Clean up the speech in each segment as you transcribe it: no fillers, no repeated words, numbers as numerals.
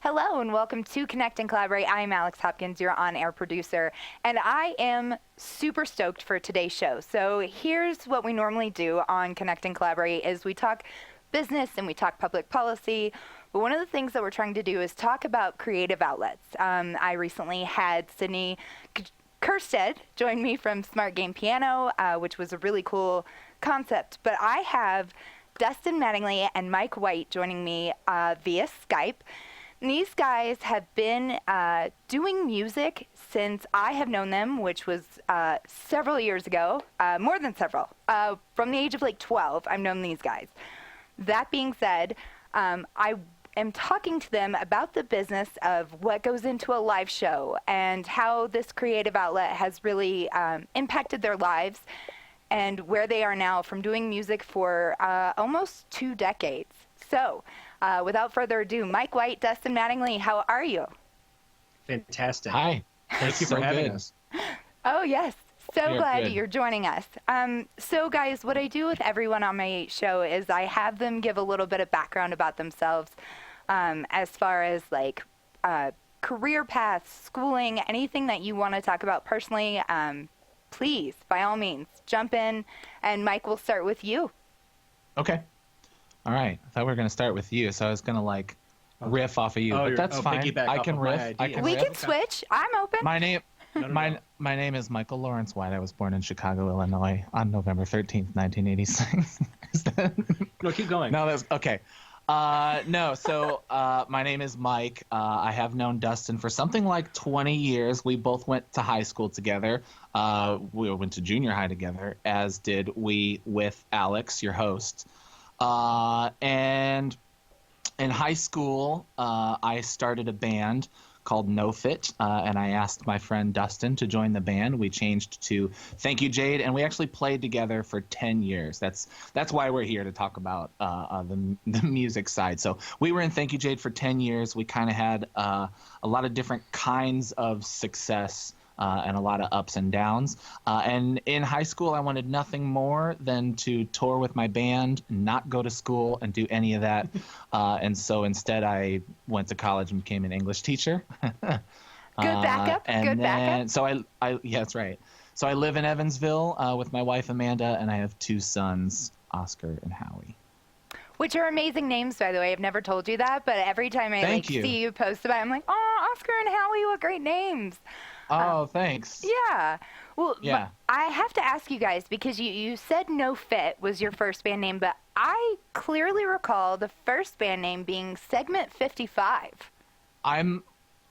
Hello and welcome to Connect and Collaborate. I am Alex Hopkins, your on-air producer, and I am super stoked for today's show. So here's what we normally do on Connect and Collaborate is we talk business and we talk public policy, but one of the things that we're trying to do is talk about creative outlets. I recently had Sydney Kirsted join me from Smart Game Piano, which was a really cool concept, but I have Dustin Mattingly and Mike White joining me via Skype. These guys have been doing music since I have known them, which was several years ago, more than several. From the age of like 12, I've known these guys. That being said, I am talking to them about the business of what goes into a live show and how this creative outlet has really impacted their lives and where they are now from doing music for almost 2 decades. So, without further ado, Mike White, Dustin Mattingly, how are you? Fantastic. Hi. Thank you for having us. Oh, yes. So You're glad good. you're joining us. So, guys, what I do with everyone on my show is I have them give a little bit of background about themselves as far as, like, career paths, schooling, anything that you want to talk about personally. Please, by all means, jump in, and Mike, we'll start with you. Okay. All right. I thought we were going to start with you, so I was going to like riff off of you, but that's fine. piggyback I off can of my riff. I idea. can We riff. can switch. I'm open. My name No. my name is Michael Lawrence White. I was born in Chicago, Illinois on November 13th, 1986. Is that... No, keep going. No, that's okay. So my name is Mike. I have known Dustin for something like 20 years. We both went to high school together. We went to junior high together, as did we with Alex, your host. And in high school, I started a band called No Fit, and I asked my friend Dustin to join the band. We changed to Thank You Jade, and we actually played together for 10 years. That's why we're here to talk about the music side. So we were in Thank You Jade for 10 years. We kind of had a lot of different kinds of success and a lot of ups and downs. And in high school, I wanted nothing more than to tour with my band, not go to school, and do any of that. And so instead, I went to college and became an English teacher. Good backup. Backup. So yeah, that's right. So I live in Evansville with my wife, Amanda, and I have 2 sons, Oscar and Howie. Which are amazing names, by the way. I've never told you that, but every time I see you post about it, I'm like, oh, Oscar and Howie, what great names. Oh, thanks. Yeah. Well, Yeah. I have to ask you guys, because you said No Fit was your first band name, but I clearly recall the first band name being Segment 55. I'm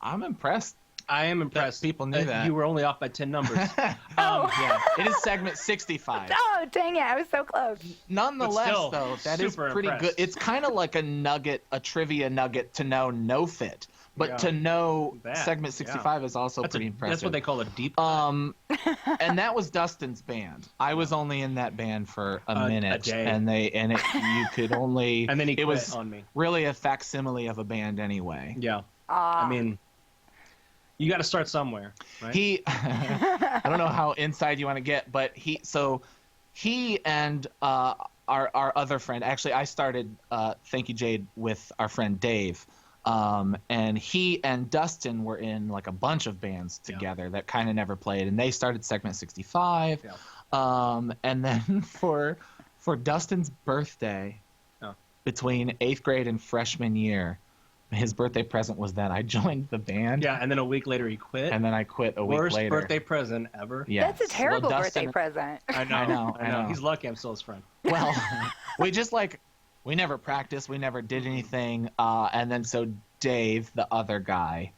impressed. I am impressed. People knew that. You were only off by 10 numbers. Yeah, it is segment 65. Oh, dang it. I was so close. Nonetheless, But still, though, that is super pretty impressed. good. It's kind of like a trivia nugget to know No Fit. But Yeah. to know That, segment 65 is also pretty impressive. That's what they call a deep And that was Dustin's band. I was only in that band for a minute, day. you could only. And then he it quit was on me. really a facsimile of a band anyway. Yeah. I mean, you got to start somewhere, right? I don't know how inside you want to get, but he and our other friend, actually I started Thank You Jade with our friend Dave. And he and Dustin were in like a bunch of bands together that kind of never played, and they started segment 65. Yeah. And then for Dustin's birthday, between 8th grade and freshman year, his birthday present was that I joined the band. Yeah, and then a week later he quit. And then I quit a week Worst later. birthday present ever. Yeah. That's a terrible Dustin, birthday present. I know. He's lucky I'm still his friend. Well, we never practiced. We never did anything. And then so Dave, the other guy,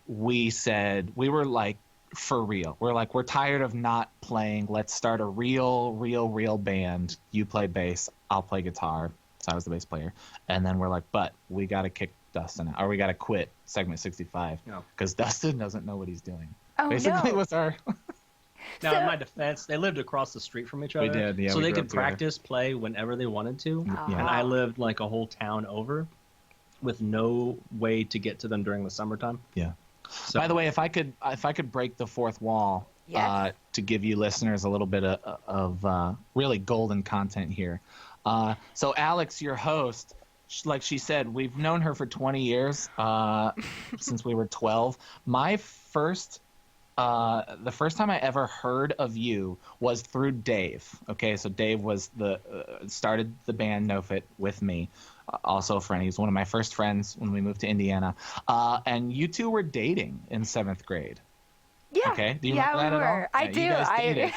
we said, we were like, for real. We're like, we're tired of not playing. Let's start a real band. You play bass. I'll play guitar. So I was the bass player. And then we're like, but we got to kick Dustin out, or we got to quit segment 65 because Dustin doesn't know what he's doing. Oh, Basically, no. was our. Now, in my defense, they lived across the street from each other. We did, yeah. So we they grew could up together. practice, play whenever they wanted to. Yeah. And I lived like a whole town over with no way to get to them during the summertime. Yeah. So, By the way, if I could break the fourth wall Yes. to give you listeners a little bit of really golden content here. So Alex, your host, like she said, we've known her for 20 years, since we were 12. My first, the first time I ever heard of you was through Dave. Okay, so Dave was started the band No Fit with me. Also a friend. He was one of my first friends when we moved to Indiana. And you two were dating in 7th grade. Yeah. Okay, do you remember that at all? I Yeah, do. You guys dated.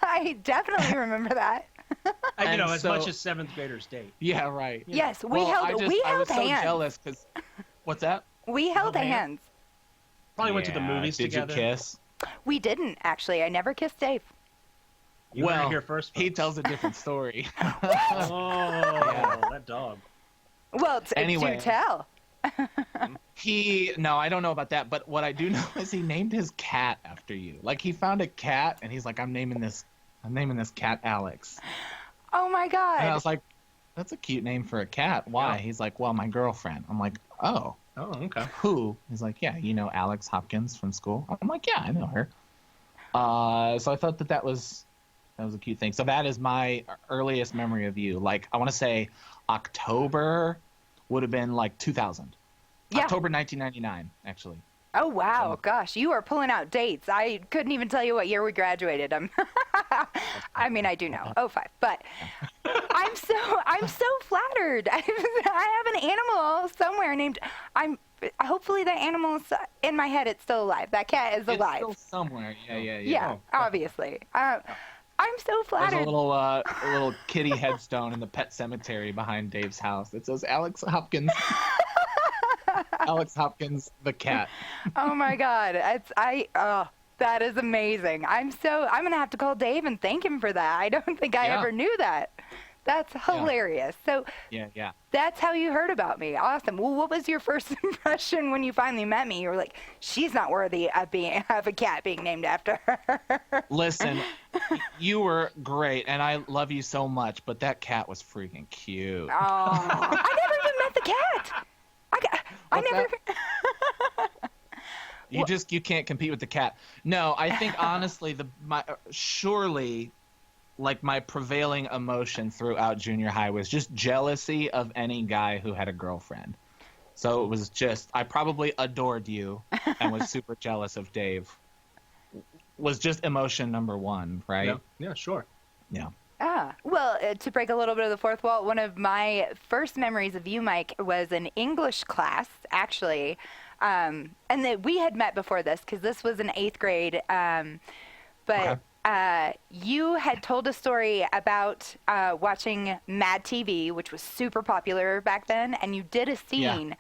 I definitely remember that. You know, And as so- much as 7th graders date. Yeah, right. Yes, Well, I was so hands. jealous because. What's that? We held held hands. Probably went to the Yeah, movies did together. you kiss? We didn't actually. I never kissed Dave. You well, were here first. he folks. tells a different story. Oh, that dog. Well, Anyway. do tell. No, I don't know about that, but what I do know is he named his cat after you. Like he found a cat and he's like, I'm naming this cat Alex. Oh my God. And I was like, that's a cute name for a cat. Why? Yeah. He's like, well, my girlfriend. I'm like, oh, Oh, okay. who? He's like, yeah, you know Alex Hopkins from school. I'm like, yeah, I know her. So I thought that was a cute thing. So that is my earliest memory of you. Like I want to say October would have been like 2000. Yeah. October 1999, actually. Oh wow, So- gosh, you are pulling out dates. I couldn't even tell you what year we graduated. I mean, I do know, 05, but I'm so flattered. I have an animal somewhere named. Hopefully that animal's in my head. It's still alive. That cat is It's alive. still somewhere. Yeah. Yeah, obviously. I'm so There's flattered. a little kitty headstone in the pet cemetery behind Dave's house. It says Alex Hopkins. Alex Hopkins, the cat. Oh my God, that is amazing. I'm gonna have to call Dave and thank him for that. I don't think I Yeah. ever knew that. That's hilarious. So Yeah. that's how you heard about me. Awesome. Well, what was your first impression when you finally met me? You were like, she's not worthy of a cat being named after her. Listen, you were great, and I love you so much, but that cat was freaking cute. Oh, I never even met the cat. I What's never. You can't compete with the cat. No, I think honestly, surely, like my prevailing emotion throughout junior high was just jealousy of any guy who had a girlfriend. So it was just, I probably adored you and was super jealous of Dave. Was just emotion number one, right? Yeah, sure. Yeah. Well, to break a little bit of the fourth wall, one of my first memories of you, Mike, was an English class, actually. And that we had met before this because this was in 8th grade. But you had told a story about watching Mad TV, which was super popular back then, and you did a scene.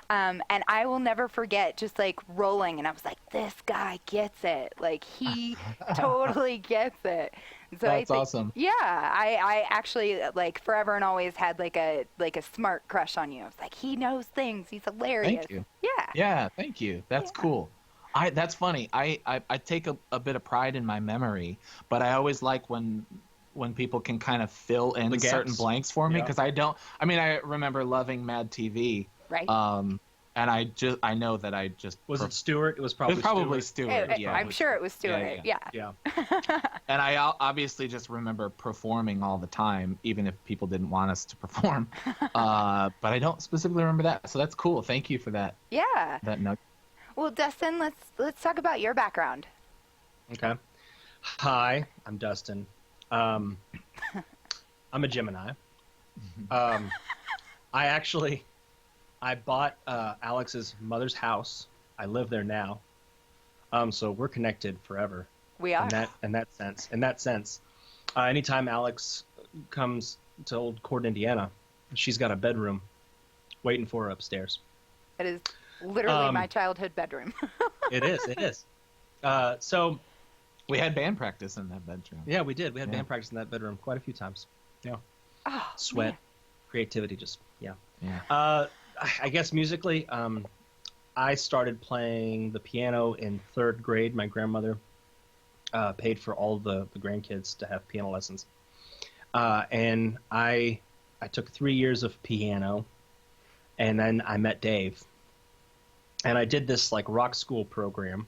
And I will never forget just like rolling, and I was like, this guy gets it. Like, he totally gets it. So That's awesome. Yeah, I actually like forever and always had like a smart crush on you. I was like, he knows things. He's hilarious. Thank you. Yeah. Yeah, thank you. That's cool. That's funny. I take a bit of pride in my memory, but I always like when people can kind of fill in The certain gaps. blanks for me Yeah. because I remember loving Mad TV. Right. And I know that I just Was it Stewart? It was probably Stewart. Yeah, I'm sure it was Stewart. Yeah. Yeah. Yeah. And I obviously just remember performing all the time, even if people didn't want us to perform. But I don't specifically remember that, so that's cool. Thank you for that. Yeah. That nugget. Well, Dustin, let's talk about your background. Okay. Hi, I'm Dustin. I'm a Gemini. I bought Alex's mother's house. I live there now. So we're connected forever. We are. In that sense. Anytime Alex comes to Old Court, Indiana, she's got a bedroom waiting for her upstairs. It is literally my childhood bedroom. It is. So We had band practice in that bedroom. yeah, we did. We had Yeah. band practice in that bedroom quite a few times. Yeah. Oh, Sweat, man. creativity, just yeah. Yeah. I guess musically, I started playing the piano in 3rd grade. My grandmother paid for all the grandkids to have piano lessons, and I took 3 years of piano, and then I met Dave, and I did this like rock school program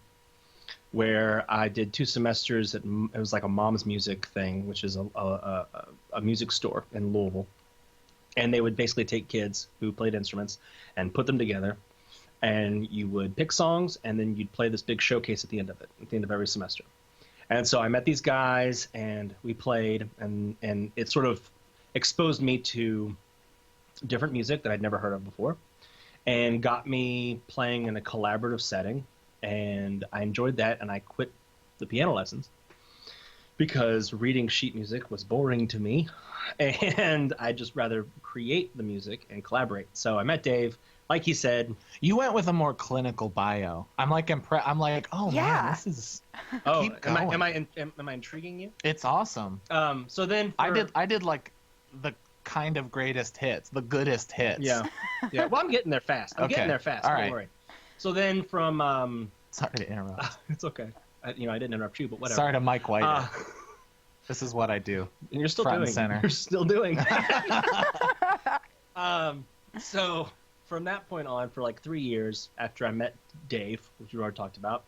where I did 2 semesters at it was like a mom's music thing, which is a music store in Louisville. And they would basically take kids who played instruments and put them together, and you would pick songs, and then you'd play this big showcase at the end of it, at the end of every semester. And so I met these guys, and we played, and it sort of exposed me to different music that I'd never heard of before, and got me playing in a collaborative setting. And I enjoyed that, and I quit the piano lessons because reading sheet music was boring to me, and I'd just rather create the music and collaborate. So I met Dave. Like he said, you went with a more clinical bio. I'm like I'm like, oh man, this is. Oh, keep going. am I intriguing you? It's awesome. So then I did like the kind of greatest hits, the goodest hits. Yeah. Well, I'm getting there fast. I'm getting there fast. All Don't right. worry. So then from sorry to interrupt. it's okay. I didn't interrupt you, but whatever. Sorry to Mike White. This is what I do. And you're still Front doing. and center. You're still doing. So from that point on, for like 3 years after I met Dave, which we already talked about,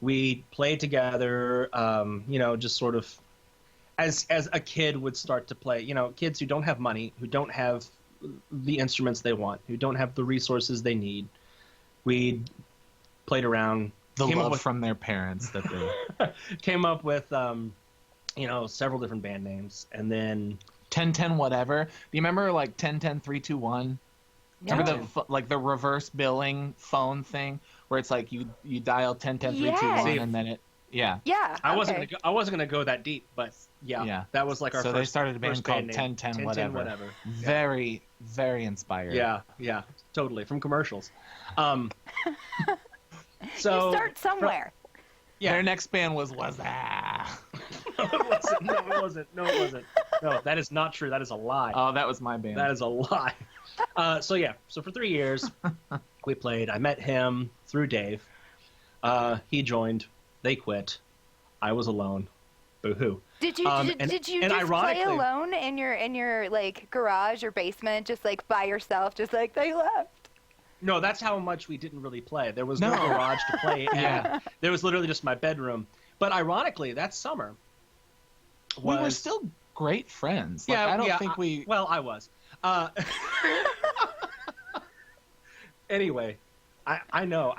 we played together. Just sort of as a kid would start to play. Kids who don't have money, who don't have the instruments they want, who don't have the resources they need. We played around. The love from their parents that they came up with, several different band names, and then 10-10 whatever. Do you remember like 10-10 3-2-1? No. Remember the reverse billing phone thing where it's like you dial 10-10 3-2-1 and then it Yeah. I wasn't gonna go that deep, but yeah. That was like our so first. They started a band called 10-10 whatever. Very very inspired. Yeah, totally from commercials. So you start somewhere. Their next band was that. No, it wasn't. No, that is not true. That is a lie. Oh, that was my band. That is a lie. So for 3 years we played. I met him through Dave. He joined. They quit. I was alone. Boo-hoo. Did you just play alone in your like garage or basement, just like by yourself, just like they left? No, that's how much we didn't really play. There was no garage to play in. Yeah. There was literally just my bedroom. But ironically, that summer we were still great friends. Like, I don't think we... Well, I was. Anyway, I know.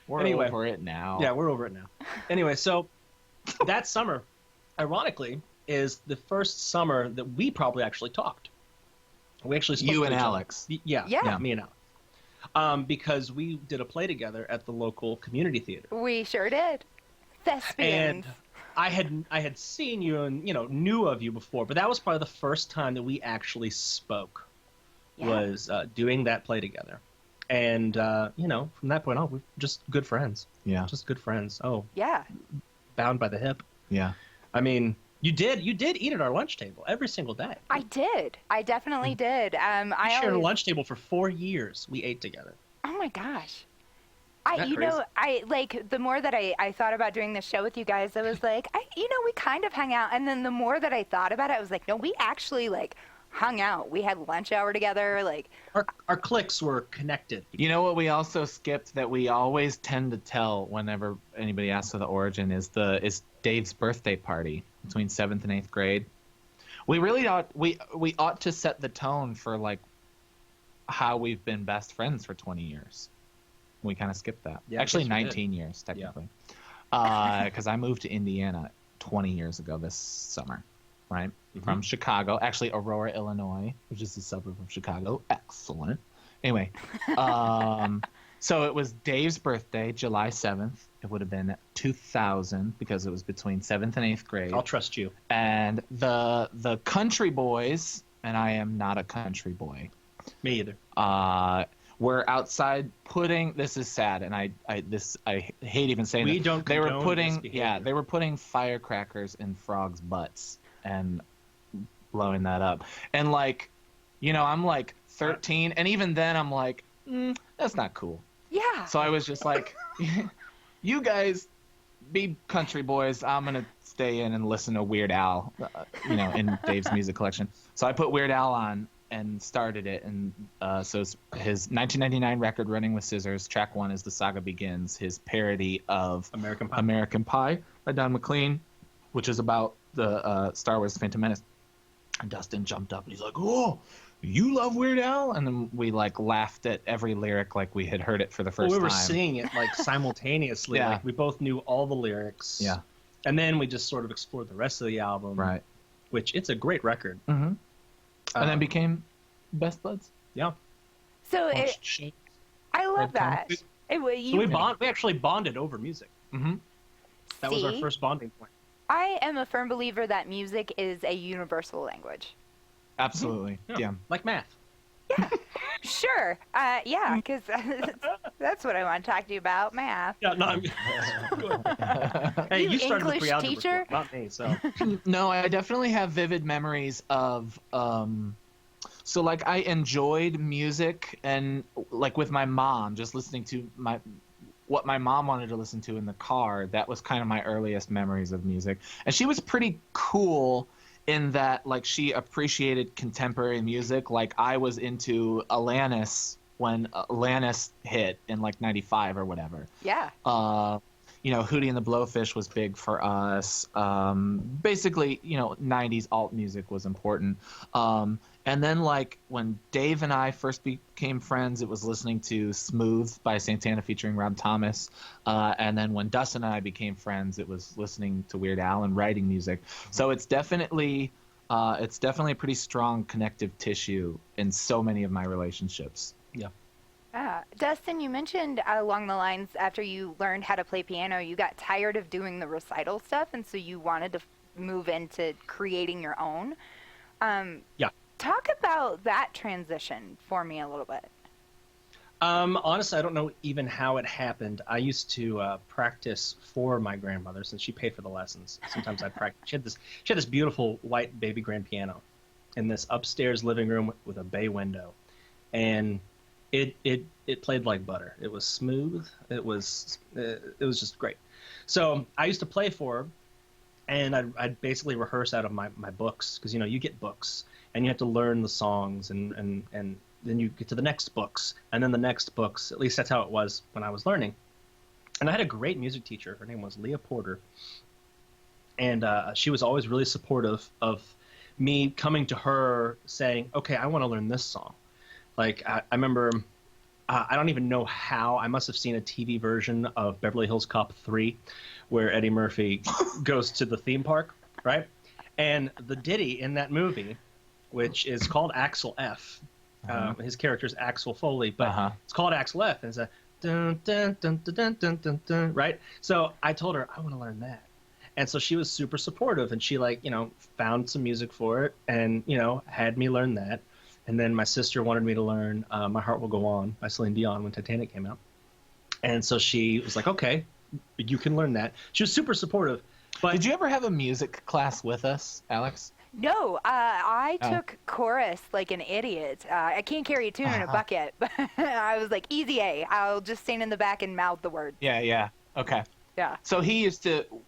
We're over it now. Yeah, we're over it now. Anyway, so that summer, ironically, is the first summer that we probably actually talked. We actually spoke You to and each other. Alex. Yeah, me and Alex. Because we did a play together at the local community theater. We sure did. Thespians. And I had seen you and knew of you before, but that was probably the first time that we actually spoke. Was doing that play together. And from that point on, we're just good friends. Yeah. Just good friends. Oh. Yeah. Bound by the hip. Yeah. I mean, you did eat at our lunch table every single day. I did. I definitely did. We shared a lunch table for 4 years. We ate together. Oh my gosh. The more that I thought about doing this show with you guys, I was like, we kind of hang out. And then the more that I thought about it, I was like, no, we actually hung out. We had lunch hour together. Our cliques were connected. You know what we also skipped that we always tend to tell whenever anybody asks for the origin is Dave's birthday party between 7th and 8th grade. We really ought to set the tone for how we've been best friends for 20 years. We kind of skipped that. Yeah, actually 19 years technically. Because I moved to Indiana 20 years ago this summer, right? Mm-hmm. From Chicago, actually Aurora, Illinois, which is a suburb of Chicago. Excellent. Anyway, so it was Dave's birthday, July 7th. It would have been 2000 because it was between 7th and 8th grade. I'll trust you. And the country boys, and I am not a country boy. Me either. Were outside putting. This is sad, and I hate even saying we that. Don't they were condone putting this behavior. they were putting firecrackers in frogs' butts and blowing that up. And I'm 13, and even then I'm like, that's not cool. Yeah. So I was just like, you guys be country boys. I'm gonna stay in and listen to Weird Al, in Dave's music collection. So I put Weird Al on and started it, and so it's his 1999 record, Running with Scissors. Track 1 is The Saga Begins, his parody of American Pie by Don McLean, which is about the Star Wars Phantom Menace. Dustin jumped up and he's like, "Oh, you love Weird Al?" And then we like laughed at every lyric like we had heard it for the first time. We were singing it like simultaneously. Yeah. Like we both knew all the lyrics. Yeah. And then we just sort of explored the rest of the album. Right. Which it's a great record. Mm-hmm. And then became best buds. Yeah. So I love Red that. comics. We actually bonded over music. Mm-hmm. That was our first bonding point. I am a firm believer that music is a universal language. Absolutely. Yeah. Like math. Yeah, sure. Yeah, because that's what I want to talk to you about, math. Yeah, no, hey, you started the English pre-algebra teacher? school, not me, so. No, I definitely have vivid memories of so like I enjoyed music and like with my mom, just listening to what my mom wanted to listen to in the car. That was kind of my earliest memories of music. And she was pretty cool in that like she appreciated contemporary music. Like I was into Alanis when Alanis hit in like 95 or whatever. Yeah. Hootie and the Blowfish was big for us. Basically, 90s alt music was important. And then like when Dave and I first became friends, it was listening to Smooth by Santana featuring Rob Thomas. And then when Dustin and I became friends, it was listening to Weird Al and writing music. So it's definitely a pretty strong connective tissue in so many of my relationships. Yeah. Dustin, you mentioned along the lines after you learned how to play piano, you got tired of doing the recital stuff, and so you wanted to move into creating your own. Yeah. Talk about that transition for me a little bit. Honestly, I don't know even how it happened. I used to practice for my grandmother since she paid for the lessons. Sometimes I'd practice. She had this beautiful white baby grand piano in this upstairs living room with a bay window, and it played like butter. It was smooth. It was just great. So I used to play for her, and I'd basically rehearse out of my books because you get books and you have to learn the songs and then you get to the next books and then the next books. At least that's how it was when I was learning. And I had a great music teacher. Her name was Leah Porter, and she was always really supportive of me coming to her saying, "Okay, I want to learn this song." Like, I remember, I don't even know how, I must have seen a TV version of Beverly Hills Cop 3 where Eddie Murphy goes to the theme park, right? And the ditty in that movie, which is called Axel F. His character is Axel Foley, but it's called Axel F. And it's a dun, dun, dun, dun, dun, dun, dun, dun, right? So I told her, I want to learn that. And so she was super supportive, and she found some music for it and, had me learn that. And then my sister wanted me to learn My Heart Will Go On by Celine Dion when Titanic came out. And so she was like, okay, you can learn that. She was super supportive. But did you ever have a music class with us, Alex? No, I took chorus like an idiot. I can't carry a tune in a bucket. But I was like, easy A. I'll just stand in the back and mouth the words. Yeah. Okay. Yeah. So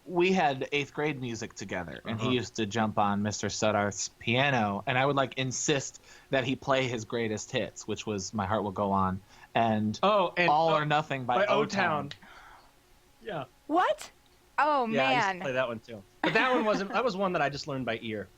we had 8th grade music together, and he used to jump on Mr. Suddarth's piano, and I would insist that he play his greatest hits, which was My Heart Will Go On and All or Nothing by O-Town. Yeah. What? Oh, yeah, I used man. to play that one too. But that was one that I just learned by ear.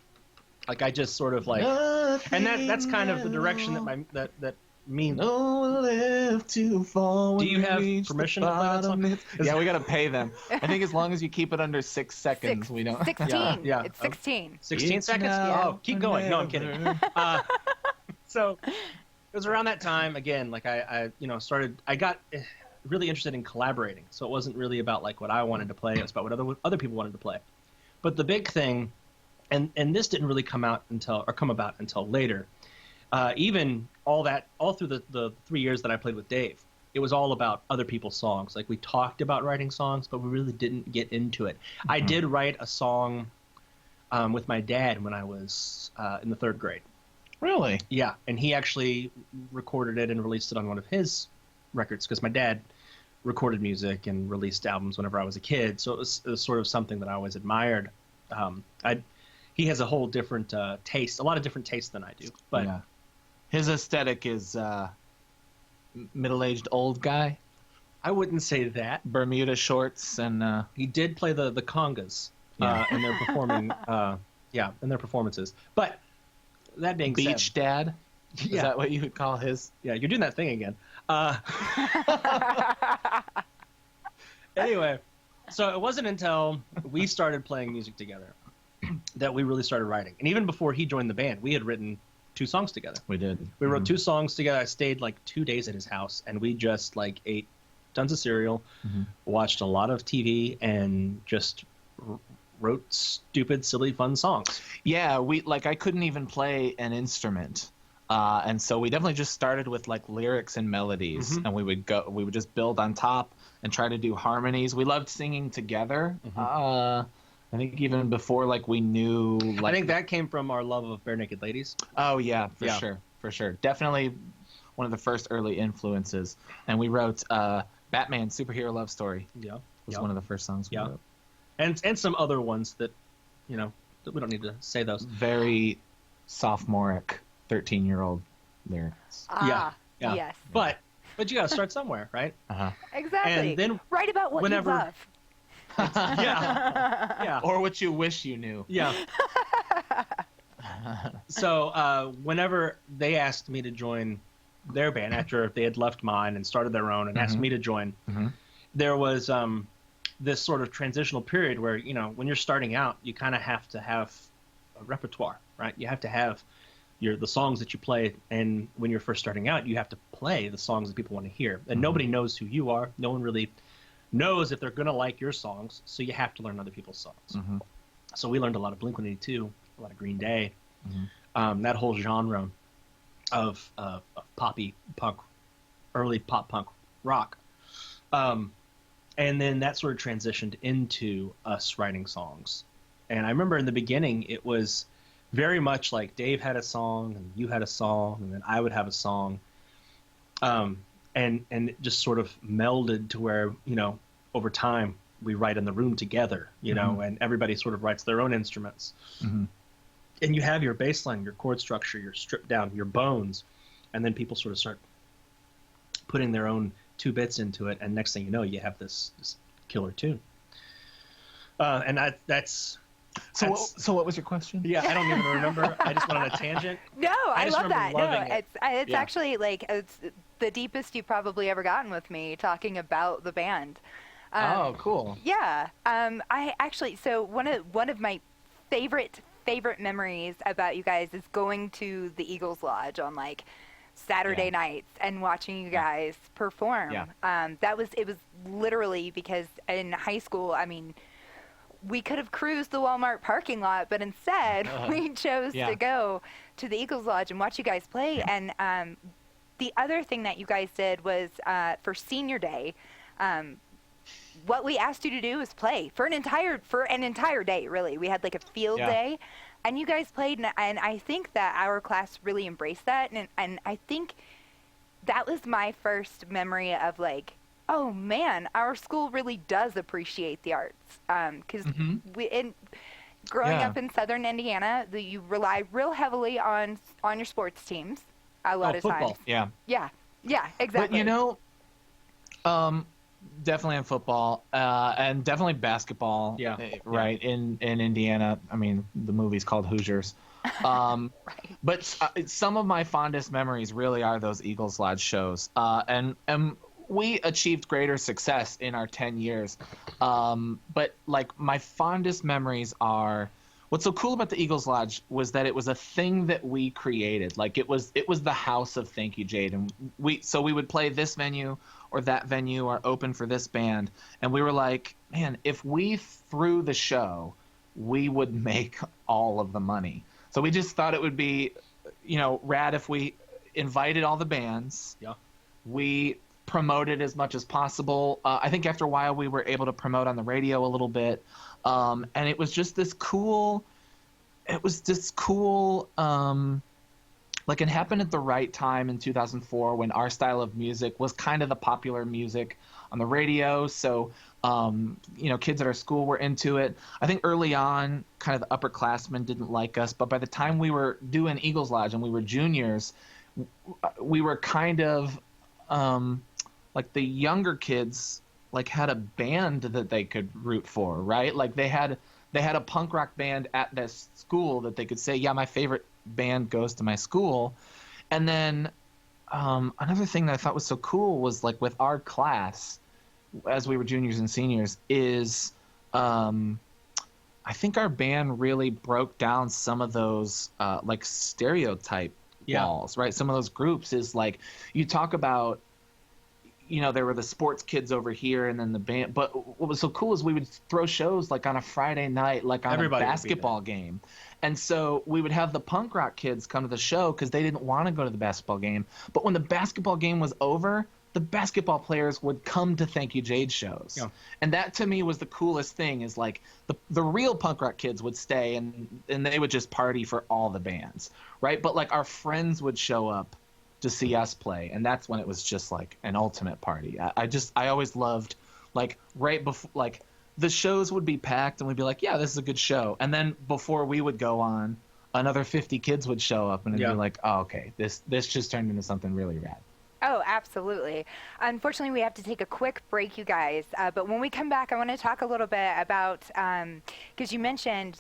Like I just sort of and that's kind of the direction that means. No left to fall. Do you have permission to play that song? Yeah, we gotta pay them. I think as long as you keep it under 6 seconds, we don't. 16. Yeah. It's 16. 16 seconds? Yeah. Oh, keep going. No, I'm kidding. So it was around that time again. Like I got really interested in collaborating. So it wasn't really about what I wanted to play. It was about what other people wanted to play. But the big thing, and this didn't really come about until later. Even all through the 3 years that I played with Dave, it was all about other people's songs. Like we talked about writing songs, but we really didn't get into it. I did write a song with my dad when I was in the 3rd grade. Really? Yeah, and he actually recorded it and released it on one of his records because my dad recorded music and released albums whenever I was a kid. So it was sort of something that I always admired. He has a whole different taste, a lot of different tastes than I do. But yeah. His aesthetic is middle-aged old guy. I wouldn't say that. Bermuda shorts and he did play the congas in their performing in their performances. But that being Beach said, Dad. Is yeah, that what you would call his? yeah, you're doing that thing again. Anyway, so it wasn't until we started playing music together that we really started writing. And even before he joined the band, we had written 2 songs together. We did. We wrote 2 songs together. I stayed like 2 days at his house, and we just like ate tons of cereal, watched a lot of TV, and just wrote stupid, silly, fun songs. Yeah, I couldn't even play an instrument. And so we definitely just started with like lyrics and melodies, and we would just build on top and try to do harmonies. We loved singing together. I think even before like we knew. Like, I think that came from our love of Bare Naked Ladies. Oh yeah, for sure. Definitely one of the first early influences. And we wrote Batman Superhero Love Story. Yeah, was one of the first songs we wrote. And some other ones that, that we don't need to say those. Very sophomoric 13-year-old lyrics. Yeah. Yes. But you got to start somewhere, right? Exactly. And then write about what you love. Yeah. Or what you wish you knew. Yeah. So whenever they asked me to join their band after they had left mine and started their own and asked me to join, there was this sort of transitional period where, when you're starting out, you kind of have to have a repertoire, right? You have to have the songs that you play, and when you're first starting out, you have to play the songs that people want to hear. And nobody knows who you are. No one really knows if they're going to like your songs, so you have to learn other people's songs. So we learned a lot of Blink-182, a lot of Green Day, that whole genre of poppy punk, early pop punk rock. And then that sort of transitioned into us writing songs. And I remember in the beginning, it was very much like Dave had a song and you had a song and then I would have a song. And it just sort of melded to where, over time we write in the room together, and everybody sort of writes their own instruments. And you have your bass line, your chord structure, your stripped down, your bones, and then people sort of start putting their own 2 bits into it, and next thing you know, you have this killer tune. And that's So what was your question? Yeah, I don't even remember. I just went on a tangent. No, I love that. No, it. it's actually like it's the deepest you've probably ever gotten with me talking about the band. Oh, cool. Yeah. I actually, so one of my favorite memories about you guys is going to the Eagles Lodge on like Saturday nights and watching you guys perform. Yeah. It was literally because in high school, I mean, we could have cruised the Walmart parking lot, but instead we chose to go to the Eagles Lodge and watch you guys play. And the other thing that you guys did was for senior day, what we asked you to do was play for an entire day. Really, we had like a field day, and you guys played, and I think that our class really embraced that, and I think that was my first memory of like, oh man, our school really does appreciate the arts, because growing up in Southern Indiana, you rely real heavily on your sports teams a lot of football. times. Yeah, exactly. But definitely in football, and definitely basketball. Yeah. Right. In Indiana, I mean, the movie's called Hoosiers. Right. But some of my fondest memories really are those Eagles Lodge shows, and we achieved greater success in our 10 years. But like my fondest memories are, what's so cool about the Eagles Lodge was that it was a thing that we created. Like it was the house of Thank You Jade, and we would play this venue or that venue or open for this band, and we were like, man, if we threw the show, we would make all of the money. So we just thought it would be, rad if we invited all the bands. Yeah. We promoted as much as possible. I think after a while we were able to promote on the radio a little bit. And it was just this cool, like it happened at the right time in 2004 when our style of music was kind of the popular music on the radio. So, kids at our school were into it. I think early on, kind of the upperclassmen didn't like us, but by the time we were doing Eagles Lodge and we were juniors, we were kind of, like the younger kids like had a band that they could root for, right? Like they had a punk rock band at this school that they could say, yeah, my favorite band goes to my school. And then another thing that I thought was so cool was like with our class, as we were juniors and seniors, is I think our band really broke down some of those like stereotype walls, right? Some of those groups is like, you talk about, you know, there were the sports kids over here and then the band. But what was so cool is we would throw shows like on a Friday night, like on Everybody a basketball game. And so we would have the punk rock kids come to the show because they didn't want to go to the basketball game. But when the basketball game was over, the basketball players would come to Thank You Jade shows. Yeah. And that to me was the coolest thing, is like the real punk rock kids would stay and they would just party for all the bands, right? But like our friends would show up to see us play, and that's when it was just like an ultimate party. I always loved, like, right before, like, the shows would be packed and we'd be like, yeah, this is a good show, and then before we would go on, another 50 kids would show up and it'd be like, oh, okay, this just turned into something really rad. Oh, absolutely. Unfortunately, we have to take a quick break, you guys. But when we come back, I want to talk a little bit about, because you mentioned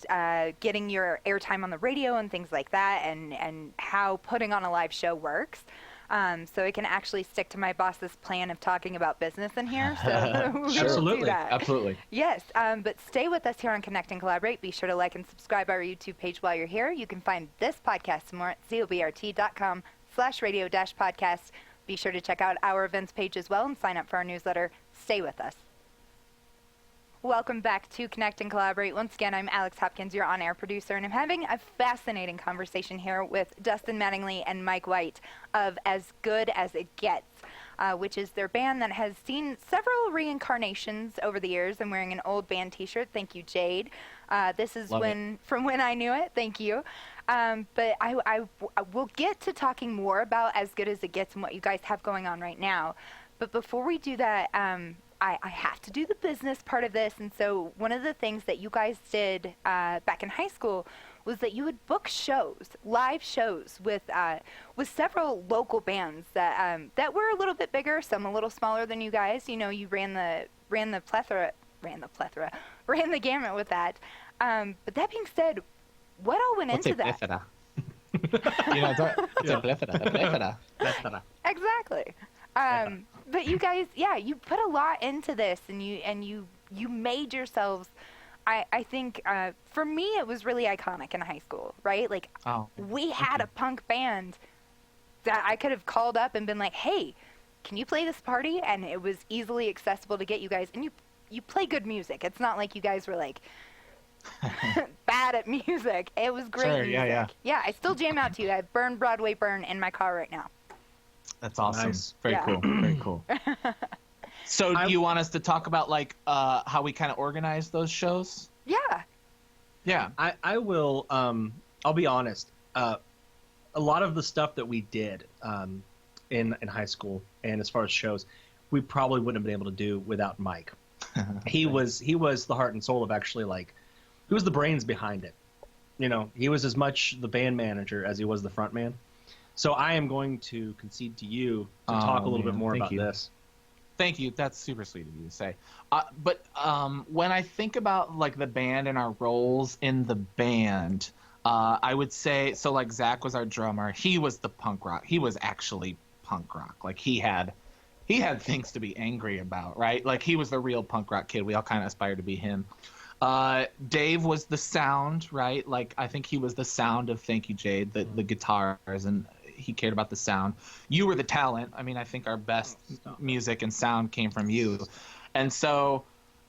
getting your airtime on the radio and things like that, and how putting on a live show works. So I can actually stick to my boss's plan of talking about business in here. So we'll Absolutely. do that. Absolutely. Yes, but stay with us here on Connect and Collaborate. Be sure to like and subscribe our YouTube page while you're here. You can find this podcast more at cobrt.com/radio-podcast. Be sure to check out our events page as well and sign up for our newsletter. Stay with us. Welcome back to Connect and Collaborate. Once again, I'm Alex Hopkins, your on-air producer, and I'm having a fascinating conversation here with Dustin Mattingly and Mike White of As Good As It Gets, which is their band that has seen several reincarnations over the years. I'm wearing an old band t-shirt, Thank You Jade. This is from when I knew it. Thank you. But I will get to talking more about As Good As It Gets and what you guys have going on right now. But before we do that, I have to do the business part of this. And so one of the things that you guys did back in high school was that you would book shows, live shows with several local bands that were a little bit bigger, some a little smaller than you guys. You know, you ran the gamut with that. But that being said, what all went into that? You know, it's a plethora. Exactly. But you guys, you put a lot into this, and you made yourselves. I think for me it was really iconic in high school, right? Like we had a punk band that I could have called up and been like, "Hey, can you play this party?" And it was easily accessible to get you guys. And you play good music. It's not like you guys were like bad at music. It was great music. Yeah, I still jam out to you. I have Burn Broadway Burn in my car right now. That's awesome. Nice. Very cool. Very cool. So do you want us to talk about like how we kind of organize those shows? Yeah. I will. I'll be honest. A lot of the stuff that we did in high school and as far as shows, we probably wouldn't have been able to do without Mike. He was the heart and soul of actually, like, he was the brains behind it. You know, he was as much the band manager as he was the front man. So I am going to concede to you to talk a little bit more about this. Thank you. That's super sweet of you to say. But when I think about like the band and our roles in the band, I would say, so like Zach was our drummer. He was the punk rock. He was actually punk rock. Like he had things to be angry about, right? Like he was the real punk rock kid. We all kind of aspired to be him. Dave was the sound, right? Like I think he was the sound of Thank You Jade, the guitars, and he cared about the sound. You were the talent. I mean, I think our best music and sound came from you. And so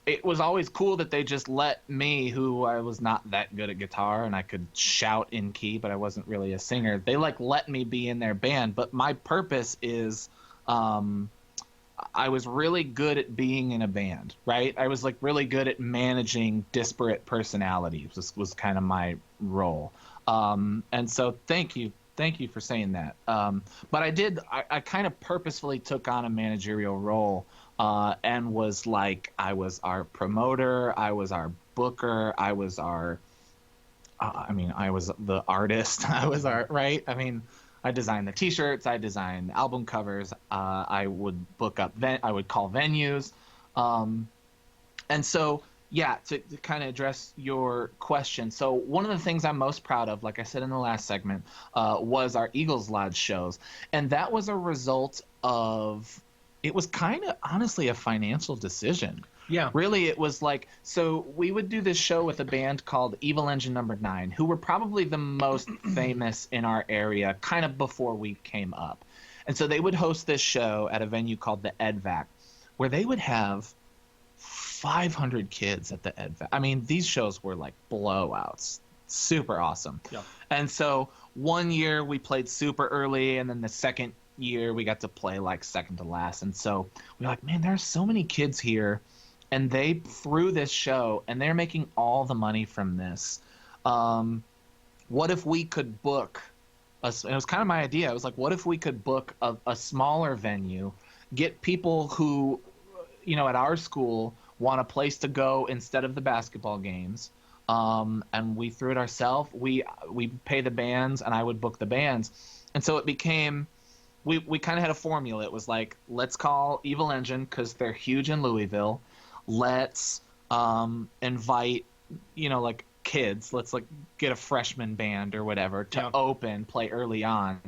it was always cool that they just let me, who I was not that good at guitar and I could shout in key, but I wasn't really a singer. They like let me be in their band. But my purpose is I was really good at being in a band, right? I was like really good at managing disparate personalities. This was kind of my role. And so thank you for saying that. But I kind of purposefully took on a managerial role and was like, I was our promoter, I was our booker, I was our, I was the artist, I was our, right? I mean, I designed the t-shirts, I designed album covers, I would book up, I would call venues. And so Yeah, to kind of address your question. So one of the things I'm most proud of, like I said in the last segment, was our Eagles Lodge shows. And that was a result of, it was kind of honestly a financial decision. Yeah. Really, it was like, so we would do this show with a band called Evil Engine Number 9, who were probably the most famous in our area kind of before we came up. And so they would host this show at a venue called the EDVAC, where they would have 500 kids at the EDVAC. I mean, these shows were like blowouts. Super awesome. Yeah. And so one year we played super early, and then the second year we got to play like second to last. And so we were like, man, there's so many kids here, and they threw this show, and they're making all the money from this. What if we could book it was kind of my idea. I was like, what if we could book a smaller venue, get people who, at our school want a place to go instead of the basketball games, and we threw it ourselves. We pay the bands, and I would book the bands, and so it became, we kind of had a formula. It was like, let's call Evil Engine because they're huge in Louisville. Let's invite, like kids. Let's like get a freshman band or whatever to open, play early on,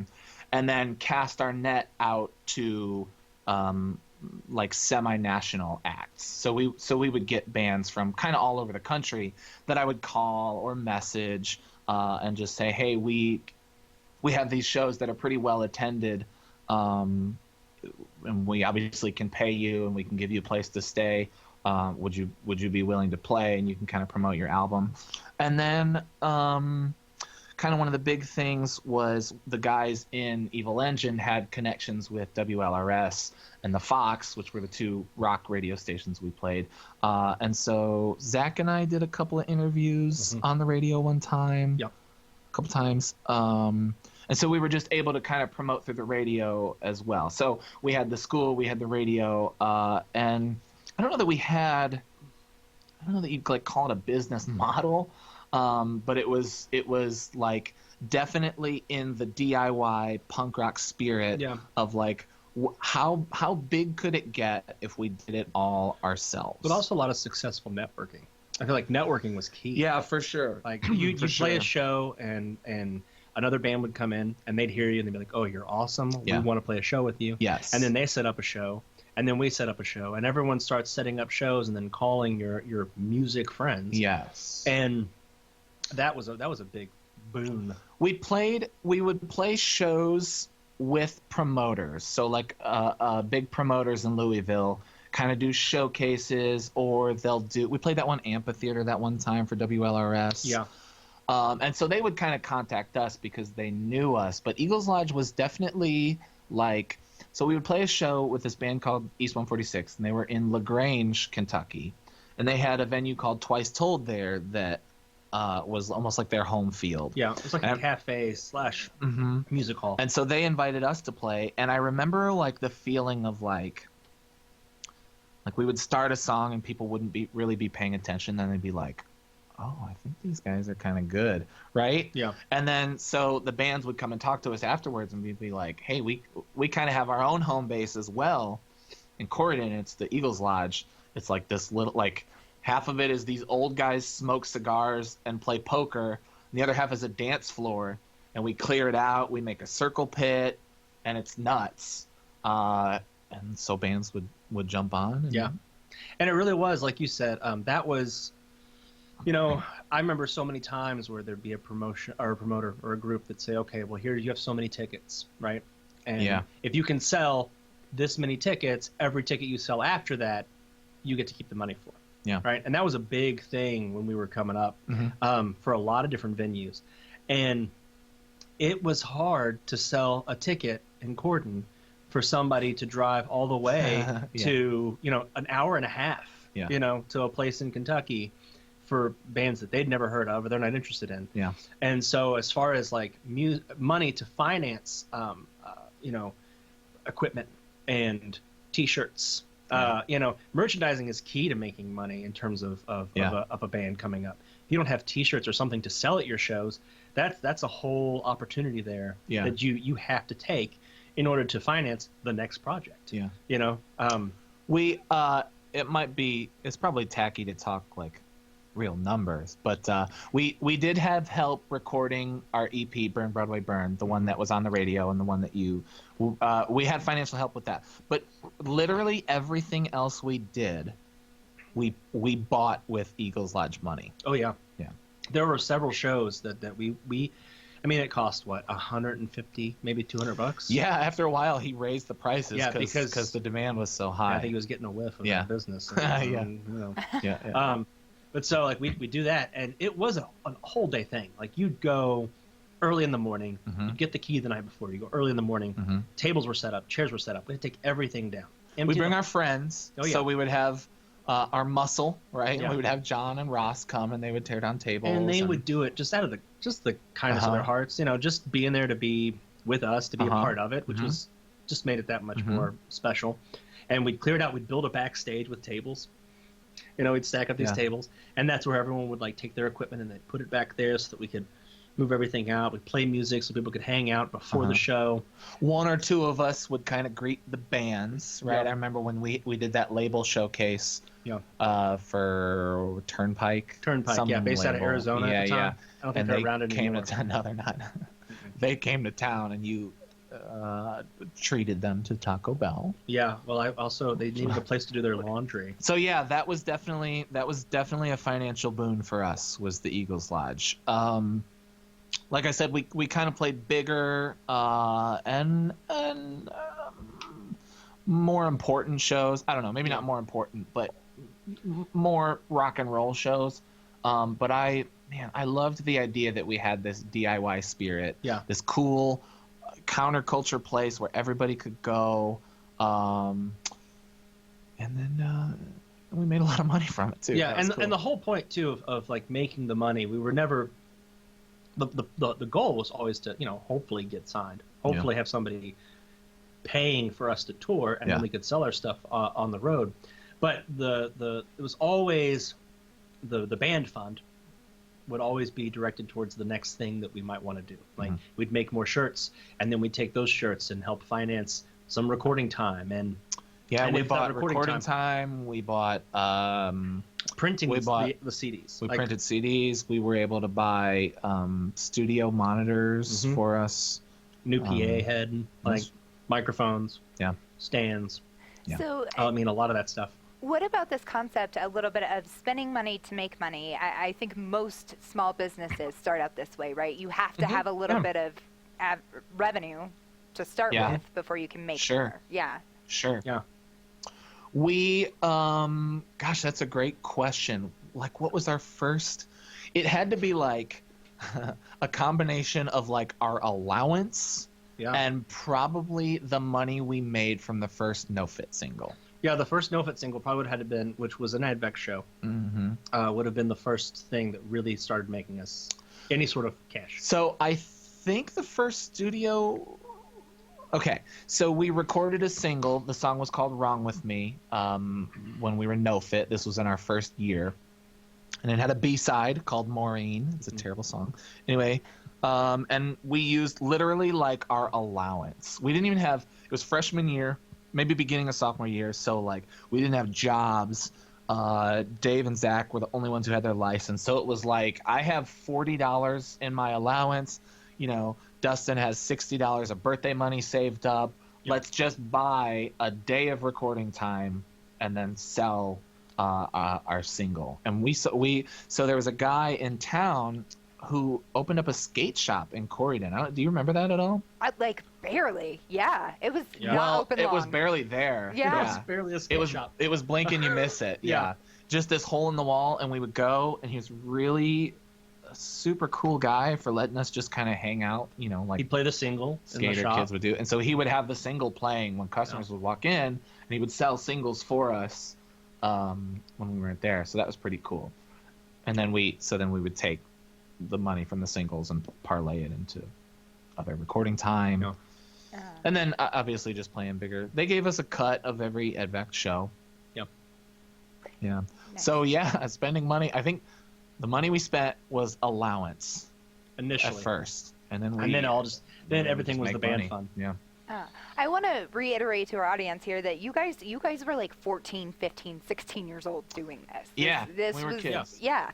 and then cast our net out to like semi-national acts. So we would get bands from kind of all over the country that I would call or message and just say, hey, we have these shows that are pretty well attended, and we obviously can pay you, and we can give you a place to stay. Would you be willing to play? And you can kind of promote your album. And then kind of one of the big things was the guys in Evil Engine had connections with WLRS and the Fox, which were the two rock radio stations we played. And so Zach and I did a couple of interviews on the radio one time, a couple times. And so we were just able to kind of promote through the radio as well. So we had the school, we had the radio, and I don't know that you'd like call it a business model, but it was like definitely in the DIY punk rock spirit of like how big could it get if we did it all ourselves? But also a lot of successful networking. I feel like networking was key. Yeah, for sure. Like you play a show and another band would come in and they'd hear you and they'd be like, oh, you're awesome. We want to play a show with you. Yes. And then they set up a show. And then we set up a show, and everyone starts setting up shows, and then calling your music friends. Yes. And that was a big boon. We would play shows with promoters, so like big promoters in Louisville kind of do showcases, or we played that one amphitheater that one time for WLRS. Yeah. And so they would kind of contact us because they knew us. But Eagles Lodge was definitely like. So we would play a show with this band called East 146, and they were in LaGrange, Kentucky. And they had a venue called Twice Told there that was almost like their home field. Yeah, it was like a cafe / music hall. And so they invited us to play, and I remember like the feeling of like we would start a song and people wouldn't really be paying attention, then they'd be like, oh, I think these guys are kind of good, right? Yeah. And then so the bands would come and talk to us afterwards, and we'd be like, hey, we kind of have our own home base as well. In Corydon, it's the Eagles Lodge. It's like this little, like half of it is these old guys smoke cigars and play poker, and the other half is a dance floor, and we clear it out. We make a circle pit, and it's nuts. And so bands would jump on. And it really was, like you said, that was... I remember so many times where there'd be a promoter or a group that'd say, okay, well, here you have so many tickets, right? And if you can sell this many tickets, every ticket you sell after that, you get to keep the money for. Yeah. Right. And that was a big thing when we were coming up for a lot of different venues. And it was hard to sell a ticket in Corydon for somebody to drive all the way to, an hour and a half, to a place in Kentucky for bands that they'd never heard of or they're not interested in. Yeah. And so as far as like money to finance, equipment and T-shirts, merchandising is key to making money in terms of a band coming up. If you don't have T-shirts or something to sell at your shows, that's a whole opportunity there that you have to take in order to finance the next project. Yeah. it's probably tacky to talk like real numbers, but we did have help recording our EP Burn Broadway Burn, the one that was on the radio and the one that we had financial help with that. But literally everything else we did, we bought with Eagles Lodge money. Oh yeah. Yeah. There were several shows that we I mean, it cost what, $150, maybe $200? Yeah, after a while he raised the prices because the demand was so high. I think he was getting a whiff of the business. Yeah. You know. Yeah. But so like we do that, and it was a whole day thing. Like you'd go early in the morning, you'd get the key the night before. You go early in the morning. Tables were set up, chairs were set up. We had to take everything down. We bring our friends. Oh, yeah. So we would have our muscle, right? Yeah. We would have John and Ross come, and they would tear down tables. And they would do it just out of the kindness of their hearts. You know, just being there to be with us, to be a part of it, which was just made it that much more special. And we'd clear it out. We'd build a backstage with tables. You know, we'd stack up these tables, and that's where everyone would like take their equipment and they'd put it back there so that we could move everything out. We'd play music so people could hang out before the show. One or two of us would kind of greet the bands, right? Yeah. I remember when we did that label showcase for Turnpike, based out of Arizona at the time. Yeah. I don't think And they're they around came anymore. to town. No, they're not. They came to town, and you treated them to Taco Bell. Yeah, well, they needed a place to do their laundry. So yeah, that was definitely a financial boon for us, was the Eagles Lodge. Like I said, we kind of played bigger and more important shows. I don't know, maybe not more important, but more rock and roll shows. But I loved the idea that we had this DIY spirit. Yeah. This cool counterculture place where everybody could go. And then we made a lot of money from it too. Yeah, and cool. and the whole point too of like making the money, we were never the goal was always to, you know, hopefully get signed, hopefully have somebody paying for us to tour, and then we could sell our stuff on the road. But it was always the band fund would always be directed towards the next thing that we might want to do. Like we'd make more shirts, and then we'd take those shirts and help finance some recording time. And we bought recording time. We bought printing. We bought the CDs. We printed CDs. We were able to buy studio monitors for us. New PA head, like microphones. Yeah. Stands. Yeah. So I mean, a lot of that stuff. what about this concept, a little bit of spending money to make money? I think most small businesses start out this way, right? You have to have a little bit of revenue to start with before you can make more. Yeah. Sure. Yeah. We, gosh, that's a great question. Like, what was our first? It had to be like a combination of like our allowance and probably the money we made from the first No Fit single. Yeah, the first No Fit single probably would have had been, which was an Advec show, would have been the first thing that really started making us any sort of cash. So I think the first studio. Okay, so we recorded a single. The song was called "Wrong with Me" when we were No Fit. This was in our first year, and it had a B-side called "Maureen." It's a terrible song. Anyway, and we used literally like our allowance. We didn't even have. It was freshman year. Maybe beginning of sophomore year, so like we didn't have jobs. Dave and Zach were the only ones who had their license, so it was like I have $40 in my allowance. You know, Dustin has $60 of birthday money saved up. Yep. Let's just buy a day of recording time and then sell our single. And so there was a guy in town who opened up a skate shop in Corydon. Do you remember that at all? Like barely, yeah. It was not well, open it long. was barely there. Yeah. It was barely a skate shop. It was blink and you miss it. Yeah. Just this hole in the wall, and we would go, and he was really a super cool guy for letting us just kind of hang out, you know, like he'd play the single skater kids would do. And so he would have the single playing when customers would walk in, and he would sell singles for us when we weren't there. So that was pretty cool. And then we would take the money from the singles and parlay it into other recording time. And then obviously just playing bigger. They gave us a cut of every Advec show. Yeah. Nice. So spending money. I think the money we spent was allowance initially at first, and then everything was the band fund. Yeah. I want to reiterate to our audience here that you guys were like 14, 15, 16 years old doing this. Yeah, This we were was kids. yeah.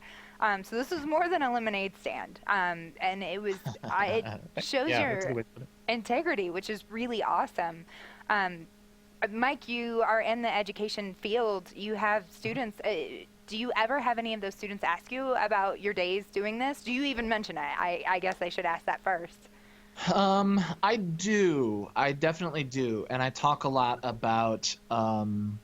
So this was more than a lemonade stand. And it shows Yeah, that's a your good way to put it. integrity, which is really awesome. Um, Mike, you are in the education field. You have students. Do you ever have any of those students ask you about your days doing this? Do you even mention it? I guess I should ask that first. I do. I definitely do. And I talk a lot about kind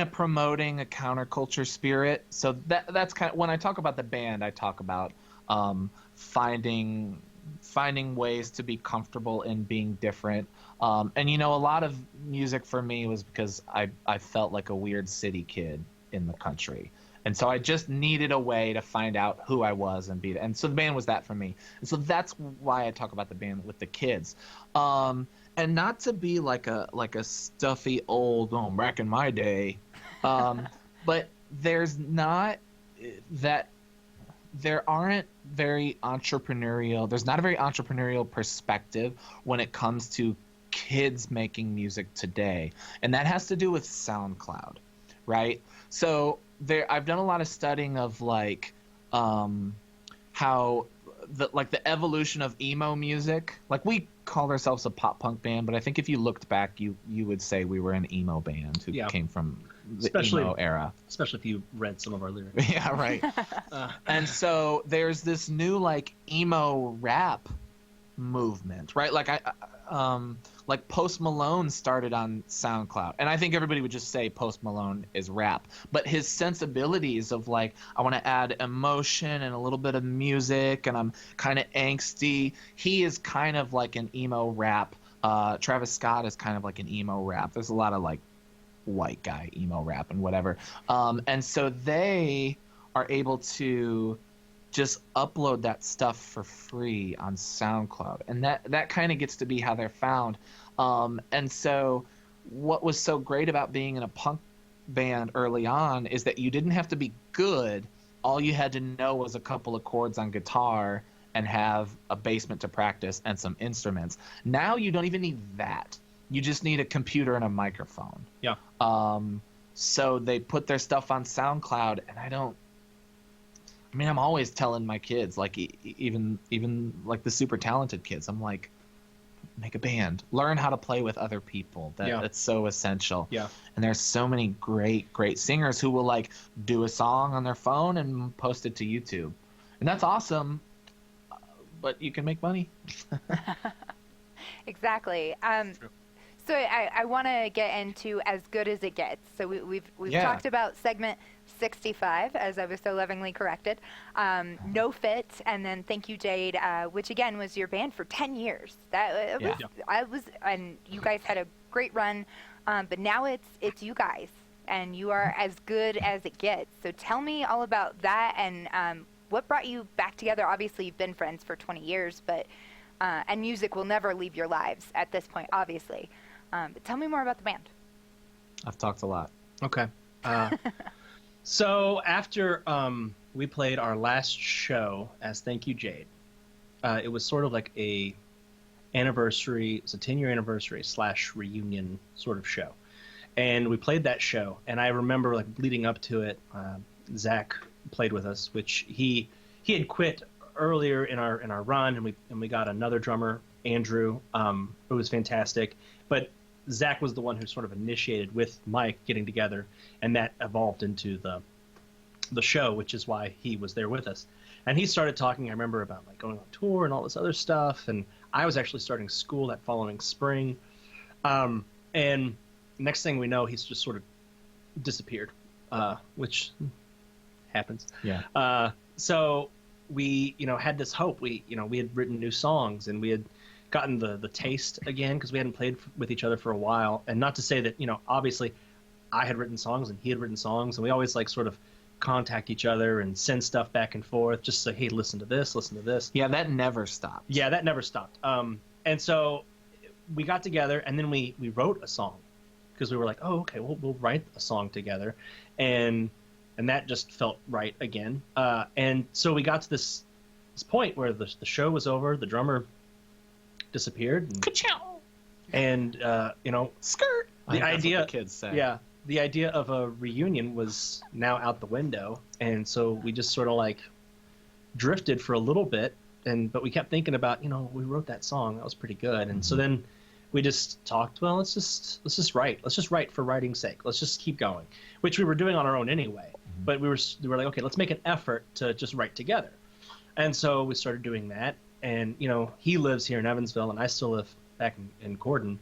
of promoting a counterculture spirit. So that's kind of when I talk about the band, I talk about finding ways to be comfortable in being different. And a lot of music for me was because I felt like a weird city kid in the country. And so I just needed a way to find out who I was and be that. And so the band was that for me. And so that's why I talk about the band with the kids. And not to be like a stuffy old, back in my day. But there's not there aren't very entrepreneurial. There's not a very entrepreneurial perspective when it comes to kids making music today. And that has to do with SoundCloud, right? So I've done a lot of studying of how the evolution of emo music. Like, we called ourselves a pop punk band, but I think if you looked back, you would say we were an emo band who came from the emo era. Especially if you read some of our lyrics. Yeah, right. And so there's this new emo rap movement, right? Like Post Malone started on SoundCloud, and I think everybody would just say Post Malone is rap, but his sensibilities of I want to add emotion and a little bit of music, and I'm kind of angsty. He is kind of like an emo rap. Travis Scott is kind of like an emo rap. There's a lot of white guy emo rap and whatever, and so they are able to just upload that stuff for free on SoundCloud, and that kind of gets to be how they're found. And so what was so great about being in a punk band early on is that you didn't have to be good. All you had to know was a couple of chords on guitar and have a basement to practice and some instruments. Now you don't even need that. You just need a computer and a microphone. Yeah. So they put their stuff on SoundCloud, and I'm always telling my kids, even the super talented kids, I'm like, make a band, learn how to play with other people. That's so essential. Yeah. And there's so many great singers who will do a song on their phone and post it to YouTube, and that's awesome. But you can make money. Exactly. So I want to get into As Good as It Gets. So we've talked about segment 65, as I was so lovingly corrected, No Fit, and then Thank You Jade, which again was your band for 10 years. And you guys had a great run, but now it's you guys, and you are as good as it gets. So tell me all about that, and what brought you back together. Obviously, you've been friends for 20 years, but and music will never leave your lives at this point, obviously. But tell me more about the band. I've talked a lot. Okay. So after we played our last show as Thank You Jade, it was sort of like a anniversary. It's a 10-year anniversary / reunion sort of show, and we played that show. And I remember leading up to it, Zach played with us, which he had quit earlier in our run, and we got another drummer, Andrew, who was fantastic. But Zach was the one who sort of initiated with Mike getting together, and that evolved into the show, which is why he was there with us. And he started talking, I remember, about going on tour and all this other stuff, and I was actually starting school that following spring. And next thing we know, he's just sort of disappeared, which happens. Yeah. So we, had this hope. We had written new songs, and we had gotten the taste again, because we hadn't played with each other for a while. And not to say that, obviously I had written songs and he had written songs, and we always sort of contact each other and send stuff back and forth, just say, hey, listen to this. Yeah, that never stopped. Yeah, that never stopped. And so we got together, and then we wrote a song, because we were like, oh, okay, we'll write a song together. And that just felt right again. And so we got to this point where the show was over, the drummer disappeared. Ka-chow! And Skirt. The idea, what the kids say. yeah, the idea of a reunion was now out the window, and so we just sort of like drifted for a little bit, but we kept thinking about, we wrote that song, that was pretty good, and so then we just talked, well, let's just write for writing's sake, let's just keep going, which we were doing on our own anyway, but we were like, okay, let's make an effort to just write together, and so we started doing that, and he lives here in Evansville, and I still live back in Corden,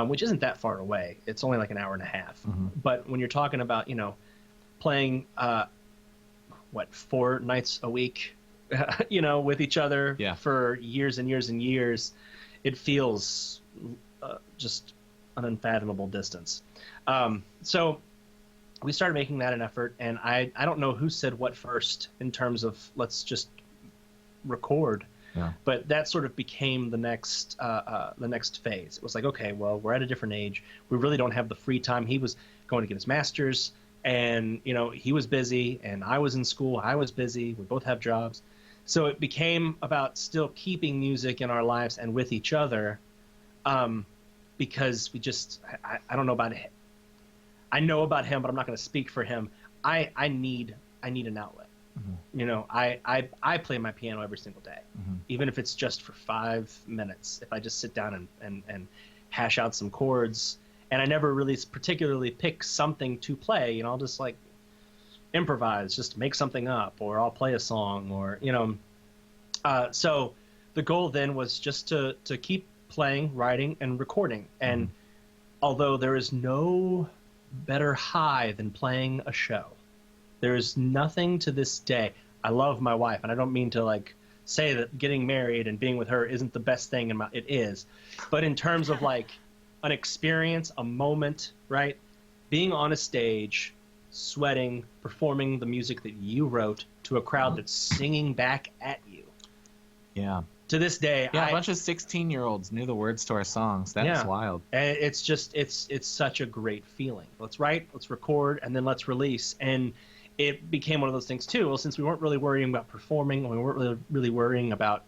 which isn't that far away. It's only like an hour and a half. But when you're talking about, playing, 4 nights a week, with each other for years and years and years, it feels just an unfathomable distance. So we started making that an effort, and I don't know who said what first in terms of let's just record. Yeah. But that sort of became the next phase. It was like, okay, well, we're at a different age. We really don't have the free time. He was going to get his master's, and he was busy, and I was in school. I was busy. We both have jobs, so it became about still keeping music in our lives and with each other, because we just I don't know about him. I know about him, but I'm not going to speak for him. I need an outlet. I play my piano every single day, even if it's just for 5 minutes. If I just sit down and hash out some chords, and I never really particularly pick something to play, I'll just like improvise, just make something up, or I'll play a song, or so the goal then was just to keep playing, writing, and recording. And although there is no better high than playing a show, there's nothing to this day. I love my wife, and I don't mean to like say that getting married and being with her isn't the best thing it is. But in terms of like an experience, a moment, right? Being on a stage, sweating, performing the music that you wrote to a crowd that's singing back at you. Yeah. To this day, a bunch of 16-year-olds knew the words to our songs. That's wild. And it's just it's such a great feeling. Let's write, let's record, and then let's release. And it became one of those things too. Well, since we weren't really worrying about performing, we weren't really worrying about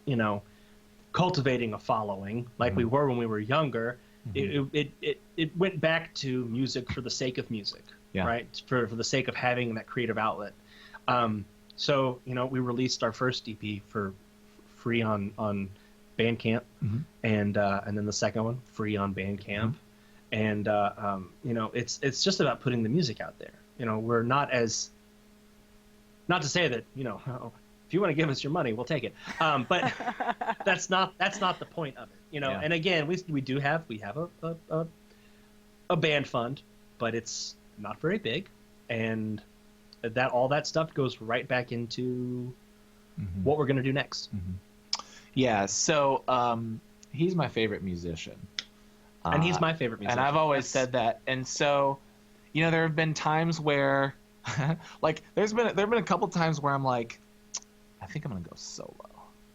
cultivating a following like we were when we were younger. It went back to music for the sake of music, right? For the sake of having that creative outlet. So we released our first EP for free on Bandcamp, and then the second one free on Bandcamp, and it's just about putting the music out there. We're not to say that if you want to give us your money, we'll take it, but that's not the point of it. And again, we have a band fund, but it's not very big, and all that stuff goes right back into what we're going to do next. Yeah, so he's my favorite musician. And he's my favorite musician. And I've always said that. And so, there have been times where, like, there have been a couple times where I'm like, I think I'm going to go solo.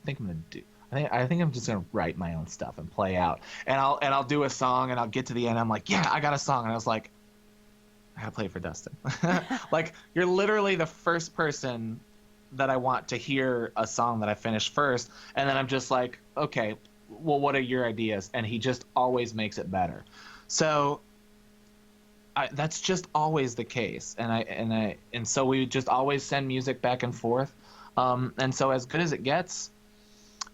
I think I'm just going to write my own stuff and play out. And I'll do a song, and I'll get to the end. I'm like, yeah, I got a song. And I was like, I got to play it for Dustin. Like, you're literally the first person that I want to hear a song that I finished first, and then I'm just like, okay, well, what are your ideas? And he just always makes it better. So that's just always the case, and so we just always send music back and forth, and so as good as it gets,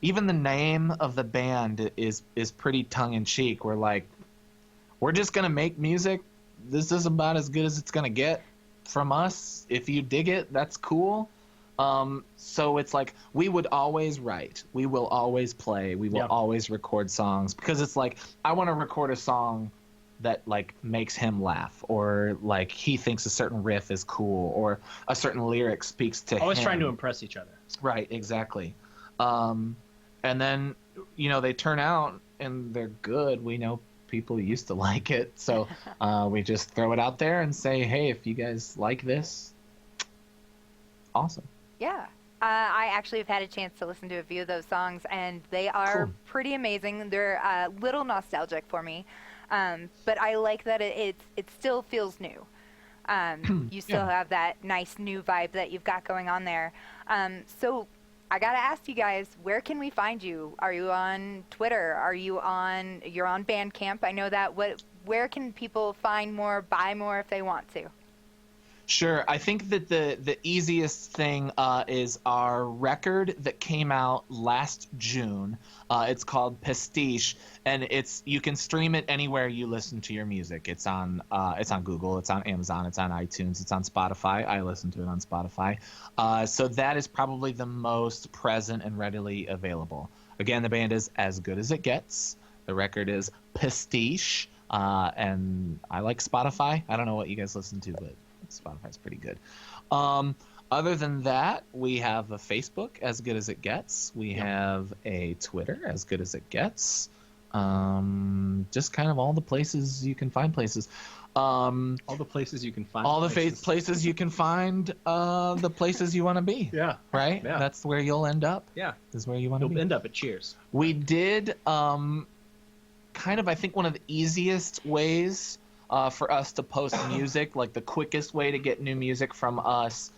even the name of the band is pretty tongue-in-cheek. We're like, we're just gonna make music. This is about as good as it's gonna get from us. If you dig it, that's cool. So it's like, we would always write, we will always play, we will always record songs, because it's like, I want to record a song that like makes him laugh, or like he thinks a certain riff is cool, or a certain lyric speaks to him. Always trying to impress each other. Right, exactly. And then, they turn out and they're good. We know people used to like it. So we just throw it out there and say, hey, if you guys like this, awesome. Yeah. I actually have had a chance to listen to a few of those songs, and they are pretty amazing. They're a little nostalgic for me, but I like that it still feels new. You still have that nice new vibe that you've got going on there. So I gotta ask you guys, where can we find you? Are you on Twitter? You're on Bandcamp? I know that. Where can people find more, buy more if they want to? Sure. I think that the easiest thing is our record that came out last June. It's called Pastiche, and you can stream it anywhere you listen to your music. It's on Google, it's on Amazon, it's on iTunes, it's on Spotify. I listen to it on Spotify. So that is probably the most present and readily available. Again, the band is As Good As It Gets. The record is Pastiche, and I like Spotify. I don't know what you guys listen to, but Spotify's pretty good. Other than that, we have a Facebook, As Good As It Gets. We have a Twitter, As Good As It Gets. Just kind of all the places you can find places. All the places you can find. All the places you can find the places you want to be. Yeah. Right? Yeah. That's where you'll end up. Yeah. Is where you want to be. You'll end up at Cheers. We did kind of, I think, one of the easiest ways for us to post music, like the quickest way to get new music from us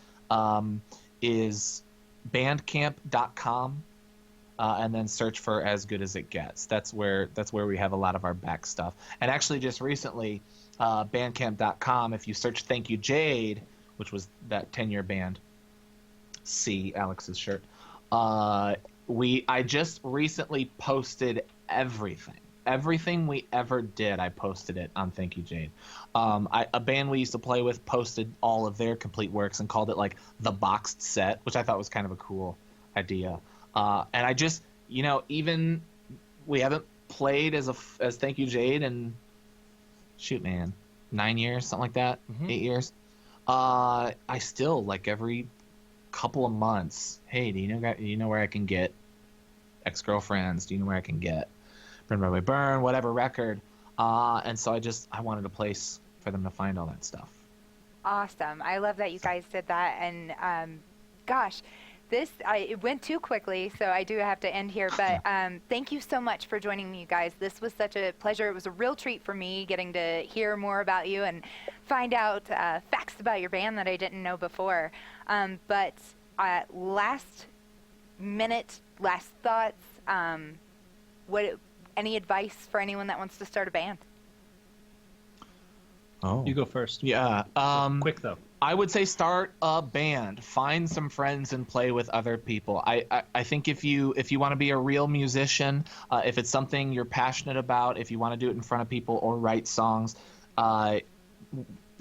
is bandcamp.com, and then search for As Good As It Gets. That's where we have a lot of our back stuff. And actually just recently, bandcamp.com, if you search Thank You Jade, which was that 10-year band, see Alex's shirt, I just recently posted everything we ever did. I posted it on Thank You Jade. A band we used to play with posted all of their complete works and called it like the boxed set, which I thought was kind of a cool idea. And I just, even we haven't played as Thank You Jade in 9 years, something like that, 8 years. I still, like, every couple of months, hey, do you know where I can get Ex-Girlfriends? Do you know where I can get Burn By Way Burn, whatever record? And so I wanted a place for them to find all that stuff. Awesome. I love that you guys did that. And gosh, it went too quickly, so I do have to end here. But thank you so much for joining me, you guys. This was such a pleasure. It was a real treat for me getting to hear more about you and find out facts about your band that I didn't know before. But last thoughts, any advice for anyone that wants to start a band? Oh, you go first. Yeah. Quick though. I would say start a band. Find some friends and play with other people. I think if you want to be a real musician, if it's something you're passionate about, if you want to do it in front of people or write songs,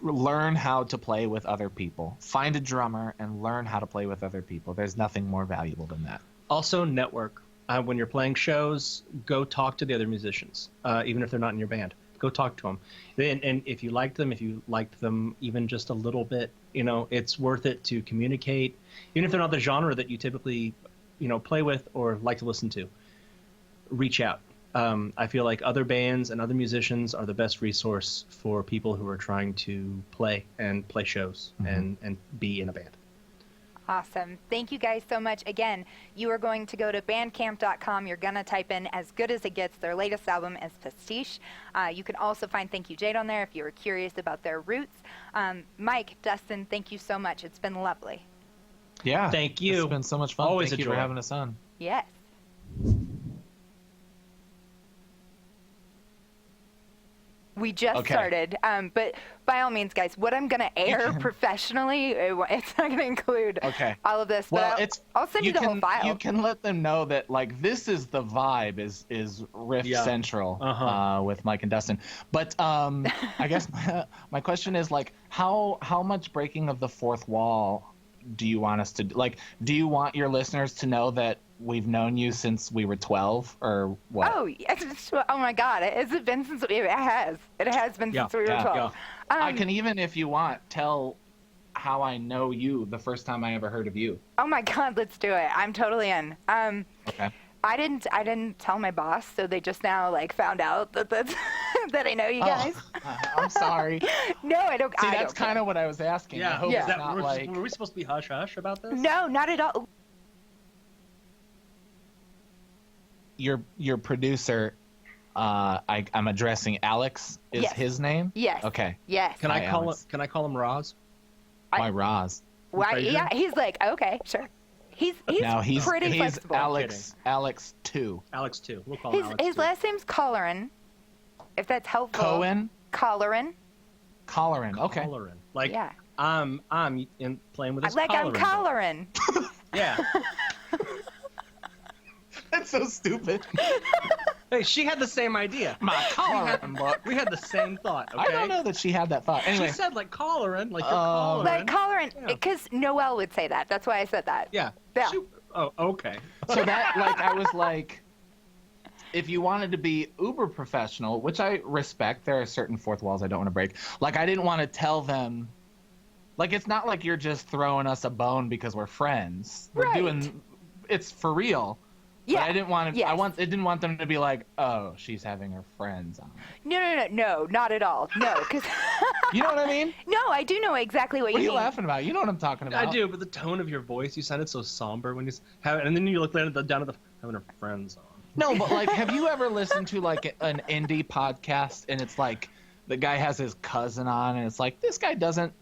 learn how to play with other people. Find a drummer and learn how to play with other people. There's nothing more valuable than that. Also, network. When you're playing shows, go talk to the other musicians, even if they're not in your band. Go talk to them. And if you liked them even just a little bit, it's worth it to communicate, even if they're not the genre that you typically, play with or like to listen to. Reach out. I feel like other bands and other musicians are the best resource for people who are trying to play shows and be in a band. Awesome. Thank you guys so much. Again, you are going to go to bandcamp.com. You're going to type in As Good As It Gets. Their latest album is Pastiche. You can also find Thank You Jade on there if you were curious about their roots. Mike, Dustin, thank you so much. It's been lovely. Yeah. Thank you. It's been so much fun. Always thank a you joy. for having us on. Yes. We just started, but by all means, guys, what I'm going to air professionally, it's not going to include all of this, but I'll send you the whole file. You can let them know that, like, this is the vibe, is Riff Central with Mike and Dustin. But I guess my question is, like, how much breaking of the fourth wall do you want us to do? Like, do you want your listeners to know that we've known you since we were 12 or what? Oh my God. Has it been since it has been since we were 12. Yeah. I can even, if you want, tell how I know you the first time I ever heard of you. Oh my God, let's do it. I'm totally in. Okay. I didn't tell my boss, so they just now found out that I know you guys. I'm sorry. No, I don't. See, that's kind of what I was asking. Yeah. I hope it's not were we supposed to be hush hush about this? No, not at all. Your producer, I'm addressing Alex. Is his name? Yes. Okay. Yes. Can I call him Roz? Why Roz? Why? Yeah. He's like, okay, sure. He's No, pretty he's flexible. Alex 2. Alex too. We'll call him Alex His too. last name's Colleran, if that's helpful. Cohen? Colleran. Colleran. Okay. Collarin. Like Yeah. I'm in playing with his Like I'm Collarin. Colleran. Yeah. That's so stupid. Hey, she had the same idea. My Colleran book. We had the same thought. Okay? I don't know that she had that thought. Anyway. She said like Collarin, like you're Oh. Collarin. Like Colleran, Yeah. because Noelle would say that. That's why I said that. Yeah. Yeah. Oh, okay. So that, like, I was like, if you wanted to be uber professional, which I respect, there are certain fourth walls I don't want to break. Like, I didn't want to tell them, like, it's not like you're just throwing us a bone because we're friends. We're Right. doing, it's for real. Yeah. But I didn't want to, Yes. I didn't want them to be like, oh, she's having her friends on. No, not at all. No, because You know what I mean? no, I do know exactly what What are you you mean. laughing about? You know what I'm talking about. I do, but the tone of your voice, you sounded so somber when you have, and then you look down at the having her friends on. No, but like, have you ever listened to like an indie podcast and it's like the guy has his cousin on and it's like this guy doesn't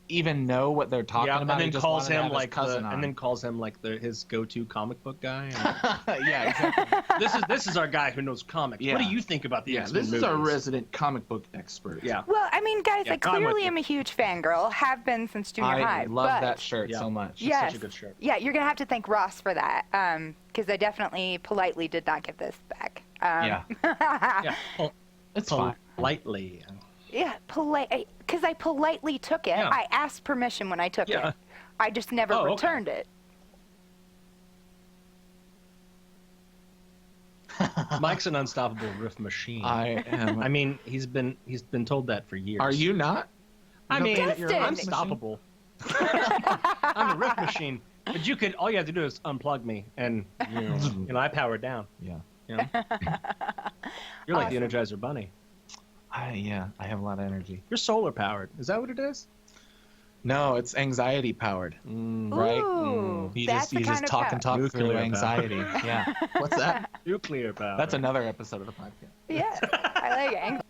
even know what they're talking about. and He then just calls wanted to him have his like cousin on. and then calls him like his go-to comic book guy. And Yeah, exactly. this is our guy who knows comics. Yeah. What do you think about the Yeah, X-Men this is our movies? resident comic book expert. Yeah. Well, I mean, guys, Yeah, I I'm with clearly you. am a huge fangirl. Have been since junior high. I love but that shirt Yeah. so much. Yes. Such a good shirt. Yeah, you're gonna have to thank Ross for that, because I definitely politely did not give this back. Yeah. Yeah. It's fine. Politely. Yeah, because I politely took it. Yeah. I asked permission when I took Yeah. it. I just never Oh, okay. returned it. Mike's an unstoppable riff machine. I am. I mean, he's been told that for years. Are you not? I You mean, don't think you're you're a unstoppable. I'm a riff machine. But all you have to do is unplug me, and I power down. Yeah. You know? You're like the Awesome. Energizer Bunny. I have a lot of energy. You're solar powered. Is that what it is? No, it's anxiety powered. Right? Ooh, You that's just the kind of talk power. and talk through Nuclear power. anxiety. Yeah. What's that? Nuclear power. That's another episode of the podcast. Yeah, I like it.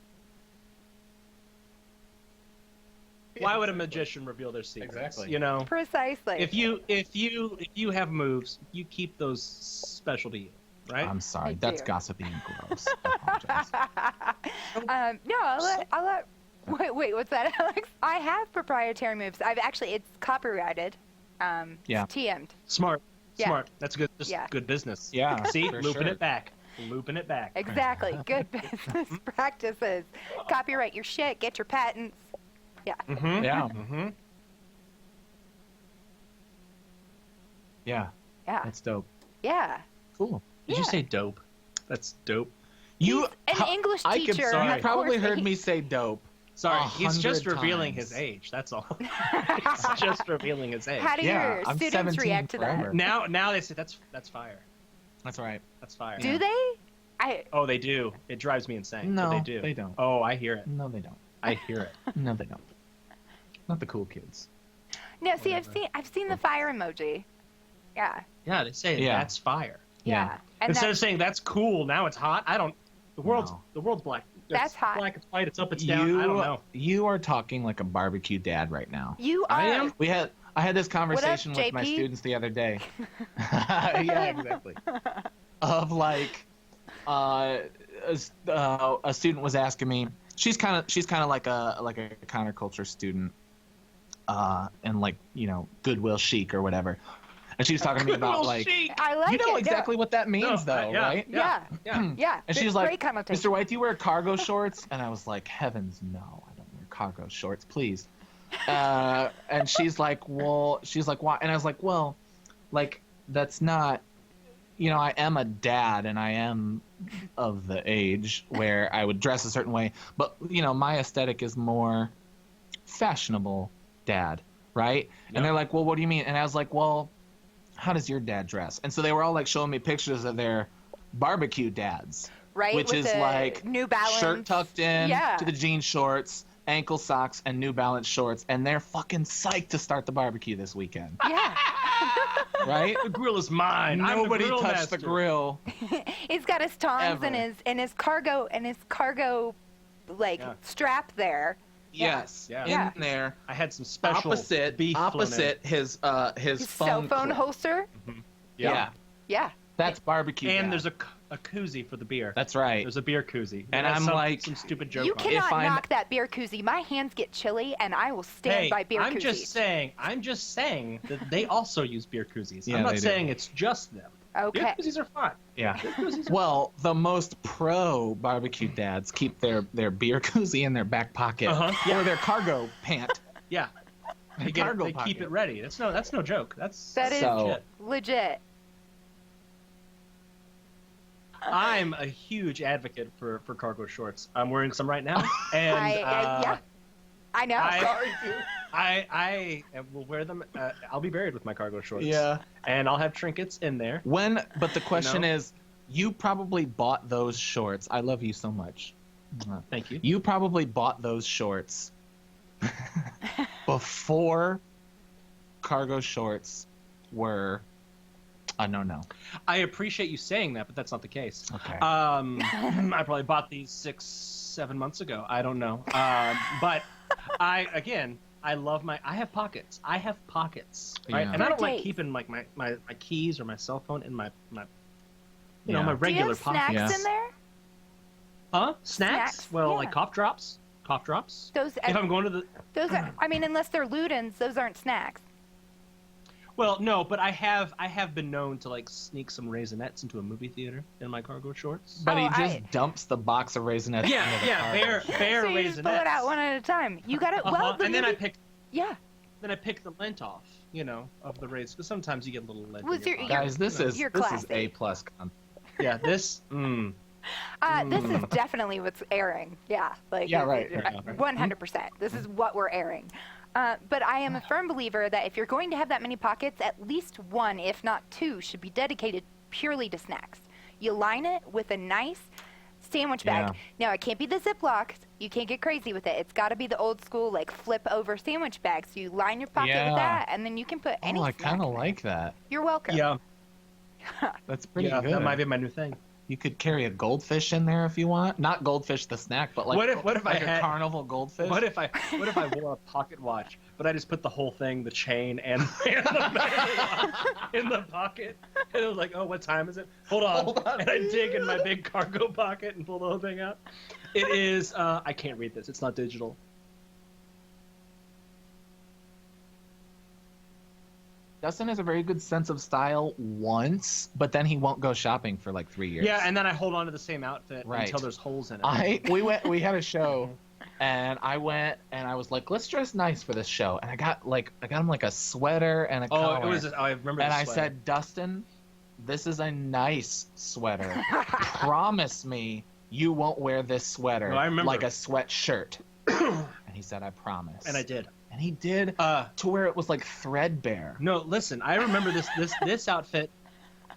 Why would a magician reveal their secrets? Exactly. You know, Precisely. if you have moves, you keep those special to you, right? I'm sorry. I That's do. gossipy and gross. I apologize. No, I'll let. Wait, what's that, Alex? I have proprietary moves. It's copyrighted. Yeah. It's TM'd. Smart. Yeah. Smart. That's good. Just Yeah. good business. Yeah, See, for looping sure. it back. Looping it back. Exactly. Good business practices. Copyright your shit. Get your patents. Yeah. Mm-hmm. Yeah. Mm-hmm. Yeah. Yeah. That's dope. Yeah. Cool. Did you Yeah. say dope? That's dope. You He's an English I could, teacher. sorry. You of probably course heard he- me say dope. Sorry, he's just 100 revealing times. his age. That's all. He's just revealing his age. How do Yeah, your I'm students 17 react to forever. Now they say that's fire. That's right. That's fire. that? Do they? Oh, they do. It drives me insane. No, but they do. they don't. Oh, I hear it. No, they don't. I hear it. No, they don't. Not the cool kids. No. See, Whatever. I've seen the fire emoji. Yeah. Yeah, they say Yeah. that's fire. Yeah. And Instead that, of saying that's cool, now it's hot. I don't. The world's No. black. That's it's hot. Black, it's white. It's up. It's down. I don't know. You are talking like a barbecue dad right now. you are. I am? I had this conversation with my JP? students the other day. Yeah, exactly. Of like, a student was asking me. She's kind of like a counterculture student, and like Goodwill Chic or whatever. And she was talking to me about Goodwill like, Chic. I like you know it. exactly what that means though, yeah, right? Yeah. Yeah. Yeah. And she's Great like, connotation. Mr. White, do you wear cargo shorts? And I was like, heavens no, I don't wear cargo shorts, please. And she's like, why? And I was like, well, like, that's not, I am a dad and I am of the age where I would dress a certain way. But, my aesthetic is more fashionable dad, right? Yep. And they're like, well, what do you mean? And I was like, well, how does your dad dress? And so they were all like showing me pictures of their barbecue dads. Right. Which with is the like New Balance. Shirt tucked in Yeah. to the jean shorts, ankle socks, and New Balance shorts, and they're fucking psyched to start the barbecue this weekend. Yeah. Right? The grill is mine. Nobody I'm the grill touched master. the grill. He's got his tongs Ever. and his cargo like Yeah. strap there. Yes, Yeah. in there. I had some special Opposite beef his His cell phone clip. holster. Yeah. Yeah. That's barbecue. And dad. there's a koozie for the beer. That's right. There's a beer koozie. And It has I'm like, some stupid joke You on it. cannot knock that beer koozie. My hands get chilly, and I will stand by beer I'm koozies. I'm just saying that they also use beer koozies. Yeah, I'm not they saying do. it's just them. Okay. Beer koozies are fine. Yeah. Beer koozies are Well, the most pro barbecue dads keep their beer koozie in their back pocket or their cargo pant. Yeah. They Cargo keep pocket. it ready. That's no joke. That is legit. legit. I'm a huge advocate for cargo shorts. I'm wearing some right now, and I know. I will wear them. I'll be buried with my cargo shorts. Yeah. And I'll have trinkets in there. But the question is, you probably bought those shorts. I love you so much. Thank you. You probably bought those shorts before cargo shorts were a no. I appreciate you saying that, but that's not the case. Okay. I probably bought these 6-7 months ago. I don't know. But I love I have pockets. Right? Yeah. And I don't For like days. keeping like my keys or my cell phone in my my Yeah. my Do you regular have pocket. snacks Yes. in there? Huh? Snacks? Well, Yeah. like cough drops. Those. If I'm going to the Those are. I mean, unless they're Ludens, those aren't snacks. Well, no, but I have been known to like sneak some Raisinets into a movie theater in my cargo shorts. But he Oh, just dumps the box of Raisinets. Yeah, into the yeah, cargo. bare So you just pull it out one at a time. You got it. Well, the and then I movie- pick Yeah. the lint off, of the raisins, because sometimes you get a little lint. Was in your- pocket. Guys, this is You're A classy. plus content. Yeah, this. This is definitely what's airing. Yeah. Like. Yeah, right. 100%. This is what we're airing. But I am a firm believer that if you're going to have that many pockets, at least one, if not two, should be dedicated purely to snacks. You line it with a nice sandwich bag. Yeah. Now, it can't be the Ziplocs. You can't get crazy with it. It's got to be the old school, like, flip over sandwich bag. So you line your pocket Yeah. with that, and then you can put any Oh, I snack kind of in there. like that. You're welcome. Yeah, That's pretty yeah, good. that might be my new thing. You could carry a goldfish in there if you want. Not goldfish the snack, but like What if like I a had- carnival goldfish. What if I wore a pocket watch, but I just put the whole thing, the chain and the watch in the pocket, and it was like, oh, what time is it? Hold on. And I dig in my big cargo pocket and pull the whole thing out. It is. I can't read this. It's not digital. Dustin has a very good sense of style once, but then he won't go shopping for like 3 years. Yeah, and then I hold on to the same outfit Right. until there's holes in it. We had a show, and I went and I was like, let's dress nice for this show, and I got him like a sweater and a collar. I remember. And the I sweater. said, Dustin, this is a nice sweater. Promise me you won't wear this sweater No, I remember. like a sweatshirt. And he said, I promise. And I did. And he did to where it was like threadbare. No, listen. I remember this outfit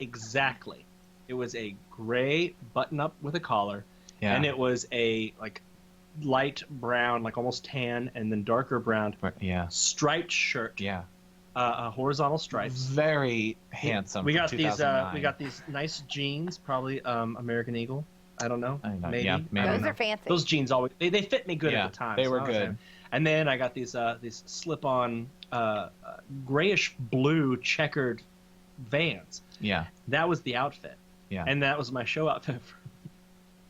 exactly. It was a gray button-up with a collar, Yeah. and it was a like light brown, like almost tan, and then darker brown Yeah. striped shirt. Yeah. Horizontal stripes. Very handsome. We for got these. 2009. We got these nice jeans, probably American Eagle. I don't know. I know, Maybe. yeah, maybe. I don't Those know. are fancy. Those jeans always they fit me good Yeah, at the time. they so were I was good. happy. And then I got these slip-on grayish blue checkered Vans. Yeah. That was the outfit. Yeah. And that was my show outfit for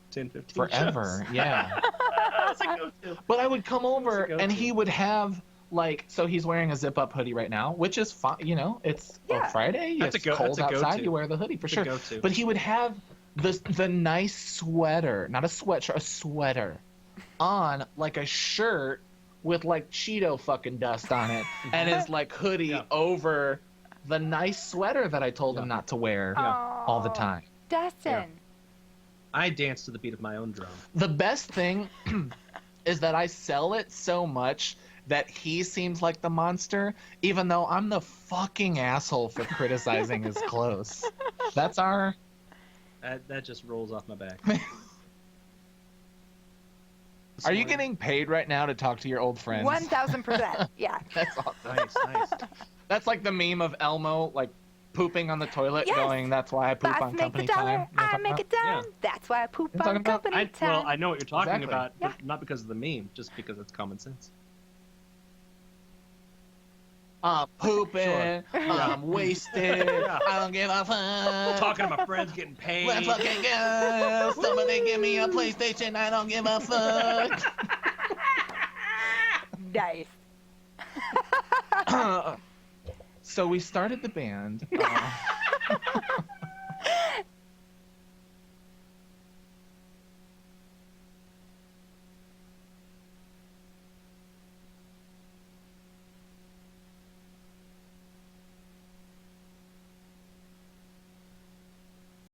10, 15 Forever. shows. Yeah. That was a go-to. But I would come over go-to. and he would have so he's wearing a zip up hoodie right now, which is fine. It's Yeah. a Friday. That's It's a cold go-to. outside. You wear the hoodie for It's a sure. go-to. But he would have the nice sweater, not a sweatshirt, a sweater on like a shirt with like Cheeto fucking dust on it and his like hoodie Yeah. over the nice sweater that I told him not to wear all the Aw, time. Dustin. I dance to the beat of my own drum. The best thing is that I sell it so much that he seems like the monster, even though I'm the fucking asshole for criticizing his clothes. That's our... That just rolls off my back. Are you getting paid right now to talk to your old friends? 1,000%. Yeah. That's awesome. Nice, nice. That's like the meme of Elmo, like pooping on the toilet, Yes. going, that's why I poop Boss on make company the dollar, time. You know what I I'm make a talking dime. Yeah. That's why I poop You're talking on about- company time. Well, I know what you're talking Exactly. about, Yeah. but not because of the meme, just because it's common sense. I'm pooping. Sure. I'm wasted. Yeah. I don't give a fuck. Talking to my friends, getting paid. Let's fucking go. Somebody give me a PlayStation. I don't give a fuck. Nice. So we started the band.